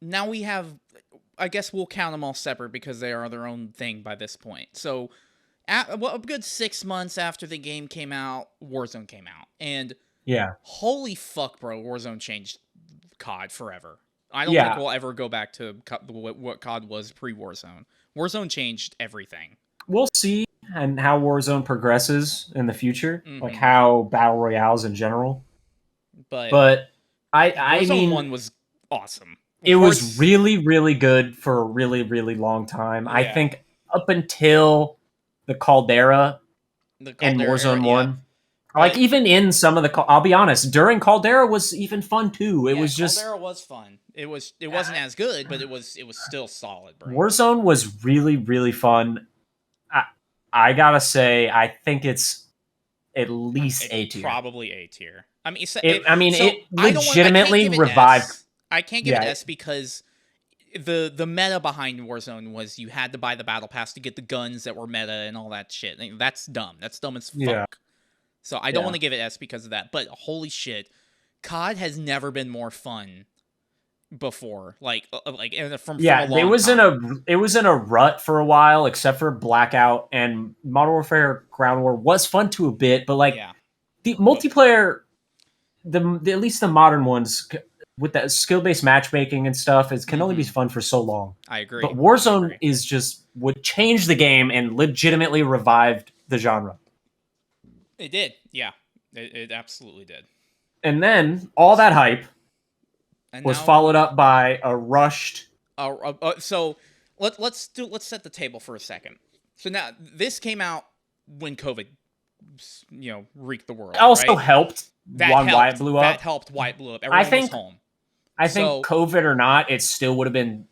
now we have. I guess we'll count them all separate because they are their own thing by this point. So, a good 6 months after the game came out, Warzone came out, and Yeah. holy fuck, bro, Warzone changed COD forever. I don't think we'll ever go back to what COD was pre-Warzone. Warzone changed everything. We'll see and how Warzone progresses in the future, like Mhm. how battle royales in general. But I Warzone mean, 1 was awesome. it was really, really good for a really, really long time. I Yeah. think up until the Caldera The and Caldera Warzone era, 1. yeah. Like, But- even in some of the... I'll be honest, during Caldera was even fun, too. It was just... Caldera was fun. It wasn't as good, but it was still solid, bro. Warzone was really, really fun. I gotta say, I think it's at least A tier. Probably A tier. I mean, it legitimately revived. I can't give it S because the meta behind Warzone was you had to buy the battle pass to get the guns that were meta and all that shit. That's dumb. That's dumb as fuck. Yeah. So I don't want to give it S because of that. But holy shit, COD has never been more fun before. From a long time. It was in a rut for a while, except for Blackout, and Modern Warfare Ground War was fun to a bit, but the multiplayer, at least the modern ones with that skill-based matchmaking and stuff, can only be fun for so long. I agree. But Warzone is just would change the game and legitimately revived the genre. It did, yeah. It absolutely did. And then all that hype was followed up by a rushed. So let's set the table for a second. So now this came out when COVID, wreaked the world. Also helped why it blew up. That helped why it blew up. Everyone was home. I think COVID or not, it still would have been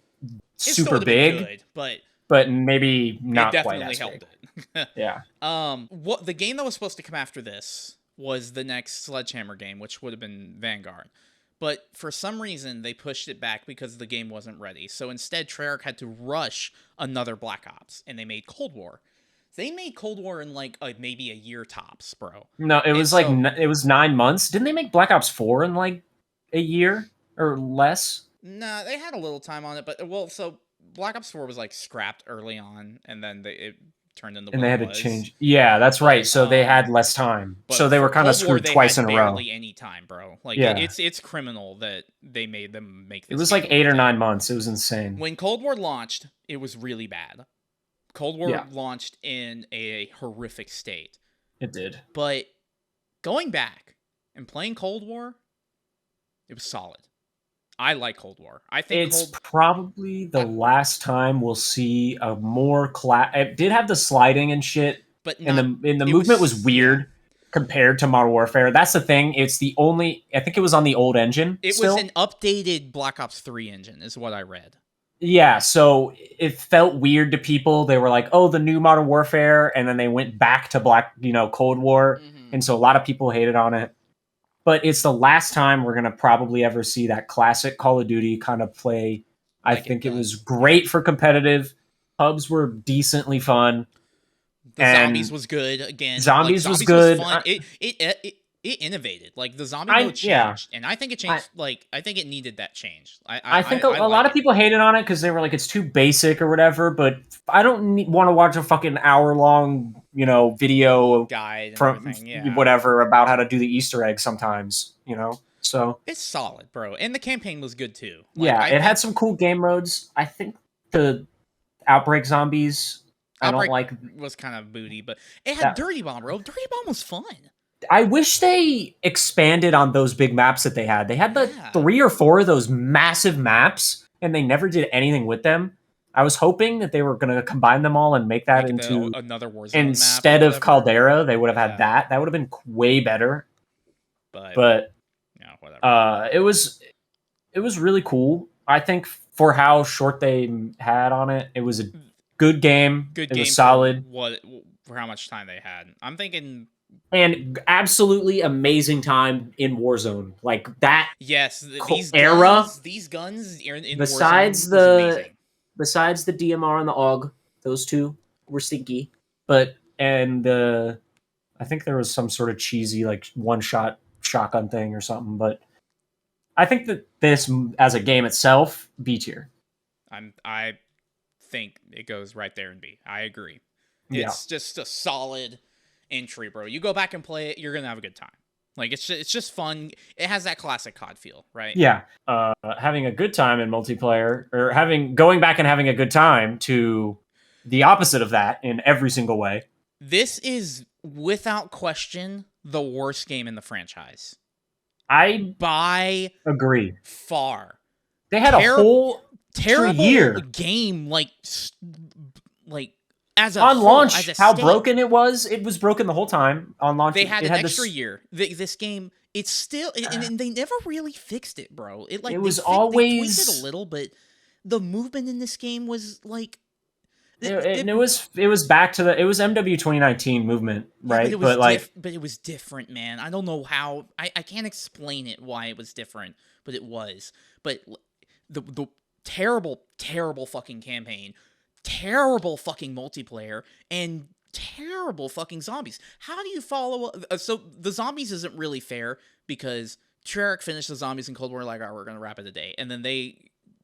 super big, but maybe not quite as big. It definitely helped it. Yeah. What the game that was supposed to come after this was the next Sledgehammer game, which would have been Vanguard. But for some reason, they pushed it back because the game wasn't ready. So instead, Treyarch had to rush another Black Ops, and they made Cold War. They made Cold War in maybe a year tops, bro. No, it was it was 9 months. Didn't they make Black Ops 4 in like a year or less? Nah, they had a little time on it, but so Black Ops 4 was scrapped early on, and then it turned into. And they had to change. Yeah, that's right. So they had less time. So they were kind of screwed twice in a row. Barely any time, bro. It's criminal that they made them make this. It was 8 or 9 months. It was insane. When Cold War launched, it was really bad. Cold War launched in a horrific state. It did. But going back and playing Cold War, it was solid. I like Cold War. I think it's probably the last time we'll see a more It did have the sliding and shit, but the movement was weird compared to Modern Warfare. That's the thing. It's the only. I think it was on the old engine. It was an updated Black Ops 3 engine, is what I read. Yeah, so it felt weird to people. They were like, "Oh, the new Modern Warfare," and then they went back to Cold War, and so a lot of people hated on it. But it's the last time we're gonna probably ever see that classic Call of Duty kind of play. I think it was great for competitive. Hubs were decently fun. The Zombies was good again. Zombies was good. Was fun. It innovated. The zombie mode changed, and I think it changed. I think it needed that change. I think a lot of people hated on it because they were like, it's too basic or whatever. But I don't want to watch a fucking hour-long, video guide from whatever about how to do the Easter egg sometimes. So it's solid, bro. And the campaign was good too. It had some cool game modes. I think the Outbreak Zombies. Outbreak was kind of booty, but it had Dirty Bomb, bro. Dirty Bomb was fun. I wish they expanded on those big maps that they had. They had 3 or 4 of those massive maps, and they never did anything with them. I was hoping that they were going to combine them all and make that into another Warzone instead map of Caldera. They would have had that. That would have been way better. But whatever. It was really cool. I think for how short they had on it, it was a good game. It was solid. For how much time they had. I'm thinking And absolutely amazing time in Warzone. Like that Yes, era, these guns in besides Warzone was the amazing. besides the DMR and the AUG, those two were stinky. But and the I think there was some sort of cheesy like one shot shotgun thing or something. But I think that this as a game itself, B tier. I think it goes right there in B. I agree. Yeah. It's just a solid entry, bro. You go back and play it, you're gonna have a good time. Like it's just fun. It has that classic COD feel, right? Yeah. Having a good time in multiplayer, or going back and having a good time to the opposite of that in every single way. This is without question the worst game in the franchise. I By agree. far. They had a whole terrible year game, like as a on whole, launch. as a How state. broken it was broken the whole time on launch. They had an extra this year. This game, it's still, and they never really fixed it, bro. It like it was they always tweaked it a little, but the movement in this game was like. It was back to it was MW 2019 movement, right? Yeah, but it was different, man. I don't know how. I can't explain it why it was different, but it was. But the terrible fucking campaign, terrible fucking multiplayer, and terrible fucking zombies. How do you follow? So the zombies isn't really fair because Treyarch finished the zombies in Cold War like, we're gonna wrap it a day, and then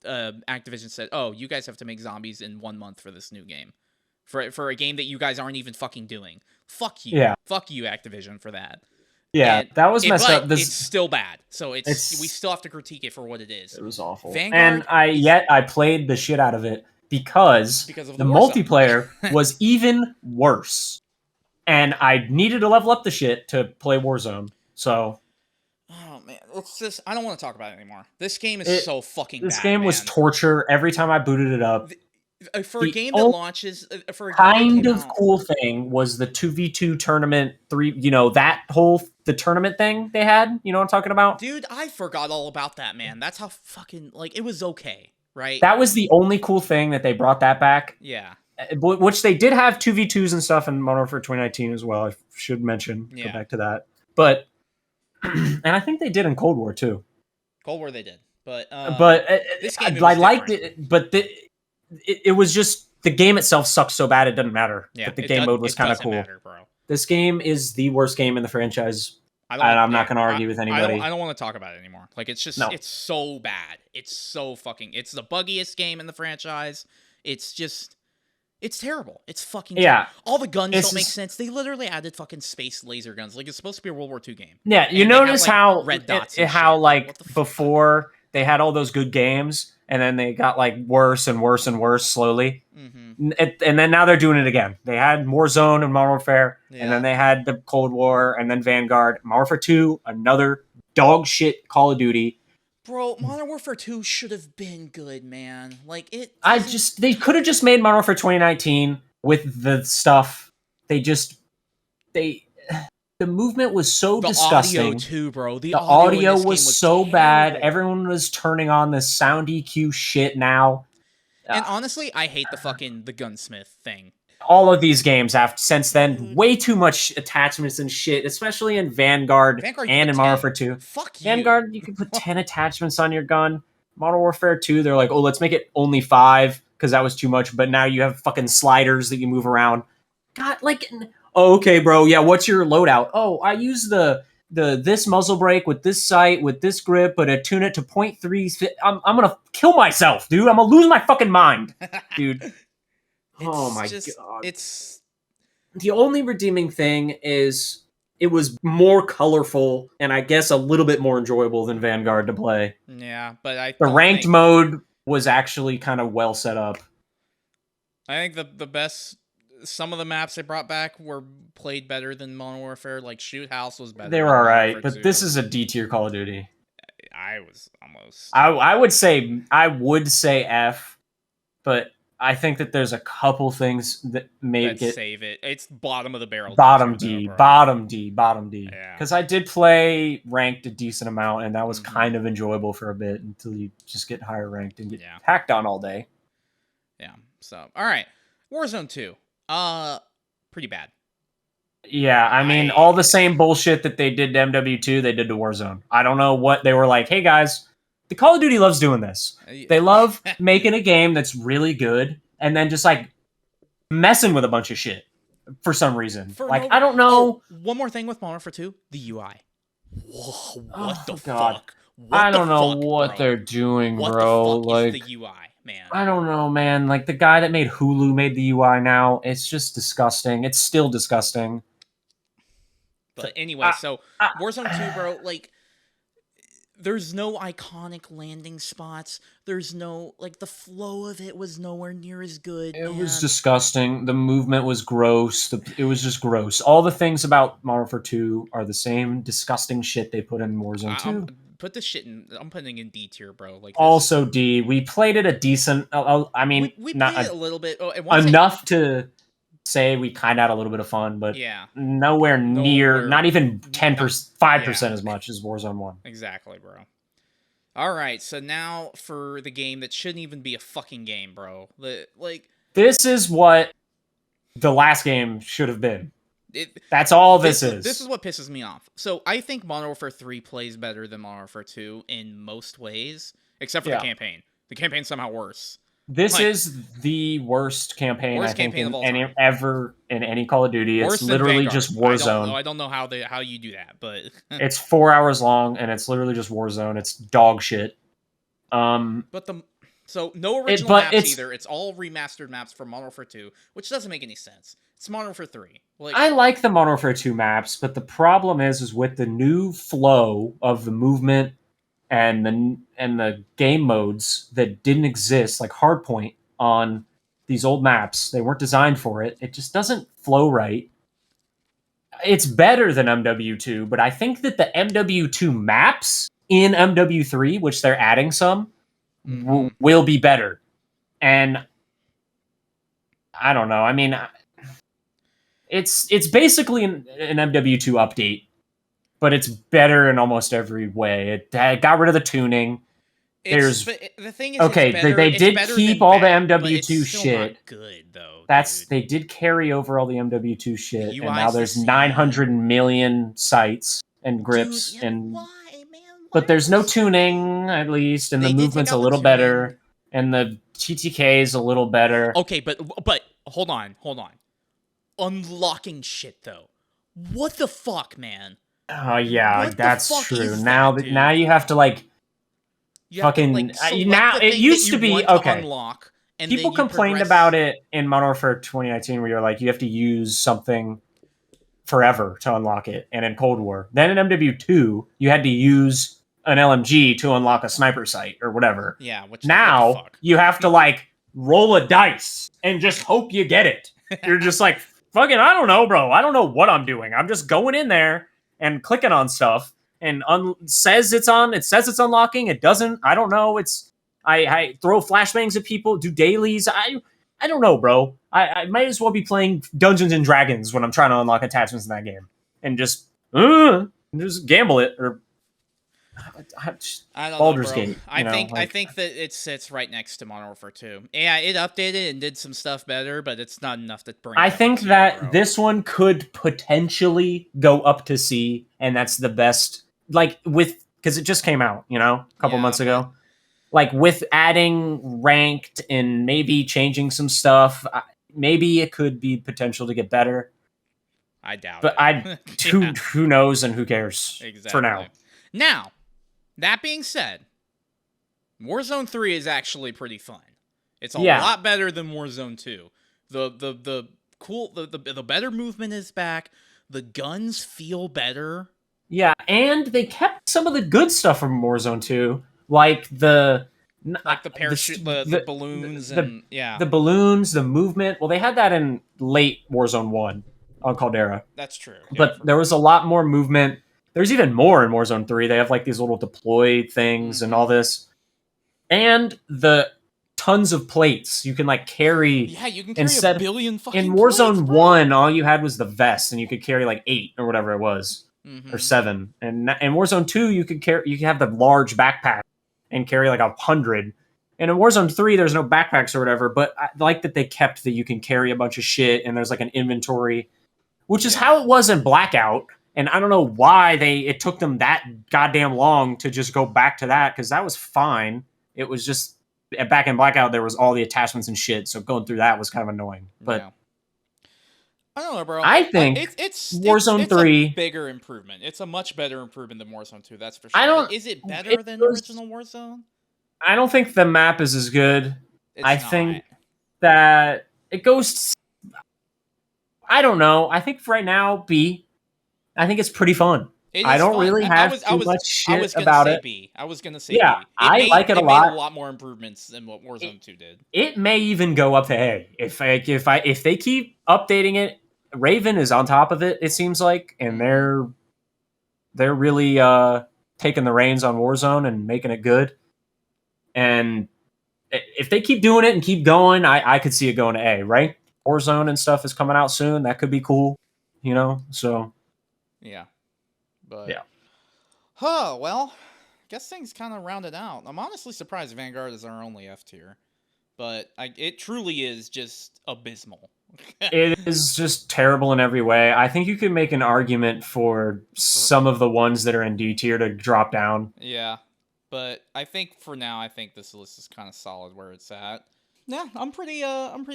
Activision said, "Oh, you guys have to make zombies in 1 month for this new game, for a game that you guys aren't even fucking doing. Fuck you, fuck you, Activision, for that." Yeah, that was messed up. It's still bad, so we still have to critique it for what it is. It was awful, Vanguard, and I played the shit out of it because of the multiplayer was even worse, and I needed to level up the shit to play Warzone. So. Oh man, it's just I don't want to talk about it anymore. This game is so fucking bad. This game was torture every time I booted it up. For a game that launches, for a kind of cool thing was the 2v2 tournament 3. You know that the tournament thing they had. You know what I'm talking about, dude? I forgot all about that, man. That's how fucking it was okay, right? That was the only cool thing that they brought that back. Yeah. Which they did have 2v2s and stuff in Modern Warfare 2019 as well. I should mention. Yeah. Go back to that, but. And I think they did in Cold War too. Cold War they did, but this game I liked it, but it was just the game itself sucked so bad it doesn't matter. Yeah, but the game mode was kind of cool. Matter, bro. This game is the worst game in the franchise. I'm not going to argue with anybody. I don't want to talk about it anymore. Like it's just it's so bad. It's so fucking. It's the buggiest game in the franchise. It's just. It's terrible. It's fucking terrible. All the guns don't make sense. They literally added fucking space laser guns. Like it's supposed to be a World War II game. Yeah, you notice how red dots before they had all those good games, and then they got worse and worse and worse slowly. Mm-hmm. And then now they're doing it again. They had Warzone and Modern Warfare, and then they had the Cold War, and then Vanguard, Modern Warfare 2, another dog shit Call of Duty. Bro, Modern Warfare 2 should have been good, man. They could have just made Modern Warfare 2019 with the stuff. The movement was so disgusting. The audio too, bro. The audio was so bad. Everyone was turning on the sound EQ shit now. And honestly, I hate the gunsmith thing. All of these games have since then way too much attachments and shit, especially in Vanguard and in Modern Warfare 2. Fuck you. Vanguard, you can put 10 attachments on your gun. Modern Warfare 2, they're like, oh, let's make it only 5 because that was too much. But now you have fucking sliders that you move around. God, oh, okay, bro. Yeah, what's your loadout? Oh, I use this muzzle brake with this sight with this grip, but I tune it to 0.3. I'm gonna kill myself, dude. I'm gonna lose my fucking mind, dude. Oh my god! It's the only redeeming thing is it was more colorful and I guess a little bit more enjoyable than Vanguard to play. Yeah, but the ranked mode was actually kind of well set up. I think the best. Some of the maps they brought back were played better than Modern Warfare. Like Shoot House was better. They were alright, but this is a D tier Call of Duty. I was almost. I would say F, but I think that there's a couple things that make it save it. It's bottom of the barrel. Bottom D. Because I did play ranked a decent amount, and that was kind of enjoyable for a bit until you just get higher ranked and get hacked on all day. Yeah. So all right, Warzone 2. Pretty bad. Yeah, I mean, all the same bullshit that they did to MW2, they did to Warzone. I don't know what they were like, hey guys, the Call of Duty loves doing this. They love making a game that's really good and then just like messing with a bunch of shit for some reason. I don't know. One more thing with Modern Warfare 2, the UI. Whoa, what the God. fuck? I don't know what they're doing, what bro. What the fuck is the UI, man? I don't know, man. Like the guy that made Hulu made the UI now. It's just disgusting. It's still disgusting. But anyway, so Warzone 2, bro, like there's no iconic landing spots. There's no the flow of it was nowhere near as good. It was disgusting. The movement was gross. It was just gross. All the things about Modern Warfare 2 are the same disgusting shit they put in Warzone 2. Put this shit in. I'm putting in D tier, bro. Like also D. We played it a decent. I mean, we played it a little bit. Enough to say we kind of had a little bit of fun, but nowhere near, not even 10%, 5% as much as Warzone 1. Exactly, bro. All right, so now for the game that shouldn't even be a fucking game, bro. This is what the last game should have been. That's all this is. This is what pisses me off. So I think Modern Warfare 3 plays better than Modern Warfare 2 in most ways, except for the campaign. The campaign's somehow worse. This is the worst campaign I think ever in any Call of Duty. It's literally just Warzone. I don't know how you do that, but it's 4 hours long and it's literally just Warzone. It's dog shit. So no original maps either. It's all remastered maps from Modern Warfare 2, which doesn't make any sense. It's Modern Warfare 3. I like the Modern Warfare 2 maps, but the problem is with the new flow of the movement and the game modes that didn't exist, like Hardpoint on these old maps, they weren't designed for it. It just doesn't flow right. It's better than MW2, but I think that the MW2 maps in MW3, which they're adding some, will be better. And I don't know. I mean, it's basically an MW2 update, but it's better in almost every way. It got rid of the tuning. The thing is, okay, they did keep all the MW2 shit. Not good though. They did carry over all the MW2 shit, and now there's 900 million sights and grips, but there's no tuning at least, and the movement's a little better, and the TTK is a little better. Okay, but hold on. Unlocking shit though. What the fuck, man? Oh yeah, that's true. Now you have to fucking now it used to be okay. Unlock, and people complained about it in Modern Warfare 2019, where you're like you have to use something forever to unlock it, and in Cold War. Then in MW2, you had to use an LMG to unlock a sniper sight or whatever. Yeah. Now you have to roll a dice and just hope you get it. You're just like fucking. I don't know, bro. I don't know what I'm doing. I'm just going in there and clicking on stuff. And says it's unlocking. It doesn't. I don't know. I throw flashbangs at people, do dailies. I don't know, bro. I might as well be playing Dungeons and Dragons when I'm trying to unlock attachments in that game, and just gamble it or I don't Baldur's know, bro. Gate. I think that it sits right next to Modern Warfare 2. Yeah, it updated and did some stuff better, but it's not enough to bring. I think that this one could potentially go up to C, and that's the best. Because it just came out, a couple months ago. With adding ranked and maybe changing some stuff, maybe it could be potential to get better. I doubt it. But who knows and who cares for now. Now, that being said, Warzone 3 is actually pretty fun. It's a lot better than Warzone 2. The better movement is back. The guns feel better. Yeah, and they kept some of the good stuff from Warzone 2, like the parachute, the balloons, the balloons, the movement. Well, they had that in late Warzone 1 on Caldera. That's true. But there was a lot more movement. There's even more in Warzone 3. They have these little deploy things and all this. And the tons of plates you can carry. Yeah, you can carry a billion fucking in Warzone plates, 1, all you had was the vest, and you could carry 8 or whatever it was. Or 7, and in Warzone 2 you could have the large backpack and carry 100. And in Warzone 3 there's no backpacks or whatever, but I like that they kept that you can carry a bunch of shit and there's an inventory. which is Yeah. how it was in Blackout. And I don't know why it took them that goddamn long to just go back to that, because that was fine. It was just back in Blackout there was all the attachments and shit, so going through that was kind of annoying. But Yeah. I don't know, bro. I think Warzone it's 3 a bigger improvement. It's a much better improvement than Warzone 2, that's for sure. I don't But is it better than original Warzone? I don't think the map is as good. It's I not. think that it goes. I don't know. I think for right now, B. I think it's pretty fun. It I is don't fun. really have I too was, much I shit was gonna about say it. B. I was gonna say Yeah, B. I like it a made lot. a lot more improvements than what Warzone 2 did. It may even go up to A if they keep updating it. Raven is on top of it. It seems like, and they're really taking the reins on Warzone and making it good. And if they keep doing it and keep going, I could see it going to A. Right? Warzone and stuff is coming out soon. That could be cool. So Yeah. But yeah. Huh, well, guess things kind of rounded out. I'm honestly surprised Vanguard is our only F tier. But it truly is just abysmal. It is just terrible in every way. I think you could make an argument for some of the ones that are in D tier to drop down. Yeah. But I think for now, I think this list is kind of solid where it's at. Yeah, I'm pretty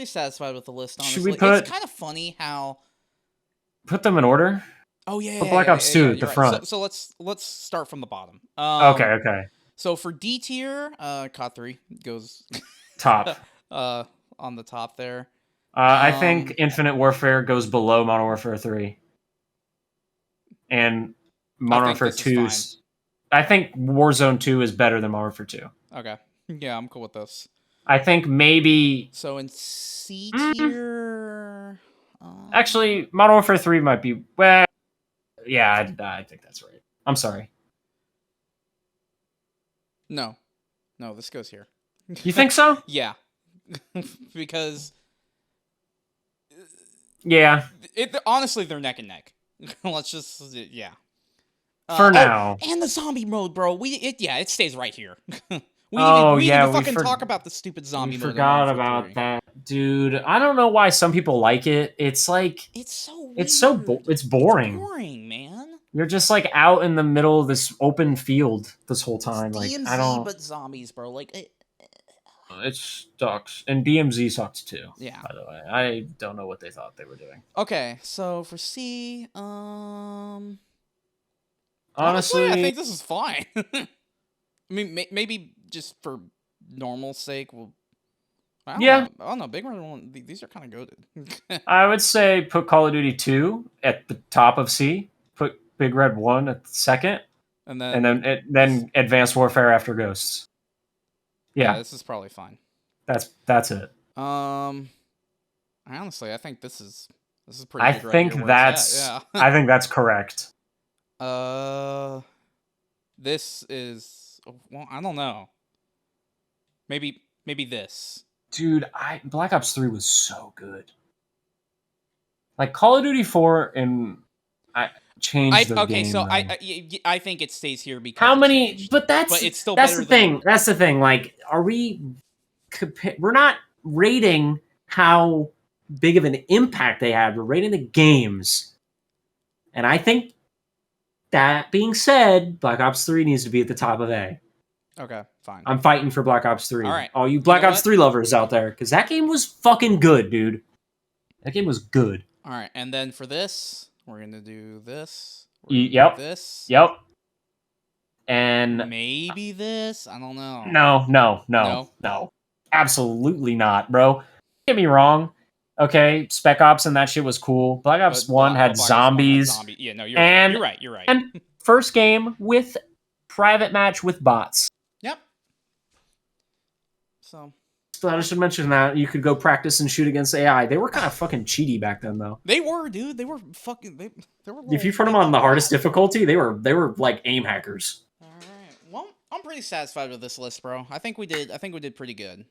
satisfied with the list, honestly. Should we put, it's kind of funny how put them in order? Oh yeah, Put Black Ops 2 at the front. So let's start from the bottom. Okay. So for D tier, COD 3 goes top. On the top there. I think Infinite Warfare goes below Modern Warfare 3. And Modern Warfare 2 I think Warzone 2 is better than Modern Warfare 2. Okay. Yeah, I'm cool with this. I think maybe... So in C tier... Actually, Modern Warfare 3 might be... Well, yeah, I think that's right. I'm sorry. No, this goes here. You think so? Yeah. Because... Yeah. Honestly, they're neck and neck. Let's just... Yeah. For now. And the zombie mode, bro. It stays right here. We didn't fucking talk about the stupid zombie mode. We forgot about that, dude. I don't know why some people like it. It's like it's so weird. It's boring. It's boring, man. You're just like out in the middle of this open field this whole time. It's like DMZ, I don't. But zombies, bro. Like it sucks, and DMZ sucks too. Yeah. By the way, I don't know what they thought they were doing. Okay, so for C, honestly, I think this is fine. I mean, maybe just for normal sake, I don't know. Big Red, these are kind of goated. I would say put Call of Duty 2 at the top of C. Put Big Red 1 at the second, and then Advanced Warfare after Ghosts. Yeah, this is probably fine. That's it. Honestly, I think this is pretty. I think that's I think that's correct. This is I don't know. Maybe this. Dude, Black Ops 3 was so good. Like Call of Duty 4 and I changed the game. So I think it stays here because how many? But it's still that's the thing. That's the thing. Like, are we? We're not rating how big of an impact they had. We're rating the games, and I think that being said, Black Ops 3 needs to be at the top of A. Okay, fine. I'm fighting for Black Ops 3. All right. All you Black Ops 3 lovers out there, because that game was fucking good, dude. That game was good. All right, and then for this, we're gonna do this. Yep. This. Yep. And maybe this. I don't know. No. Absolutely not, bro. Don't get me wrong. Okay, Spec Ops and that shit was cool. Black Ops 1 had zombies. Yeah, no, you're right. You're right. And first game with private match with bots. Yep. So I should mention that you could go practice and shoot against AI. They were kind of fucking cheaty back then, though. They were, dude. They were fucking. They were. If you put them on the hardest difficulty, they were like aim hackers. All right. Well, I'm pretty satisfied with this list, bro. I think we did pretty good.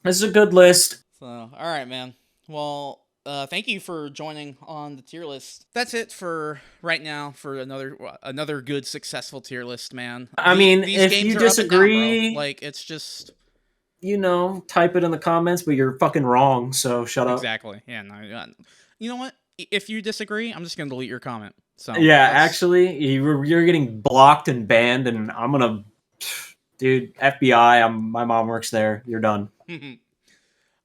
This is a good list. So, all right, man. Well, thank you for joining on the tier list. That's it for right now for another good successful tier list, man. I mean, if you disagree, like it's just type it in the comments, but you're fucking wrong. So shut up. Exactly. Yeah. No. You know what? if you disagree, I'm just gonna delete your comment. So Yeah, that's- actually, you're getting blocked and banned, and I'm gonna, dude, FBI. My mom works there. You're done.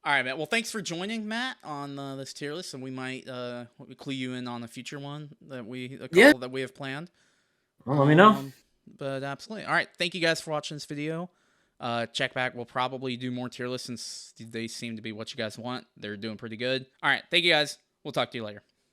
All right, Matt. Well, thanks for joining, Matt, on this tier list, and we might clue you in on a future one that Yeah. that we have planned. Well, let me know. But absolutely. All right, thank you guys for watching this video. Check back. We'll probably do more tier lists since they seem to be what you guys want. They're doing pretty good. All right, thank you guys. We'll talk to you later.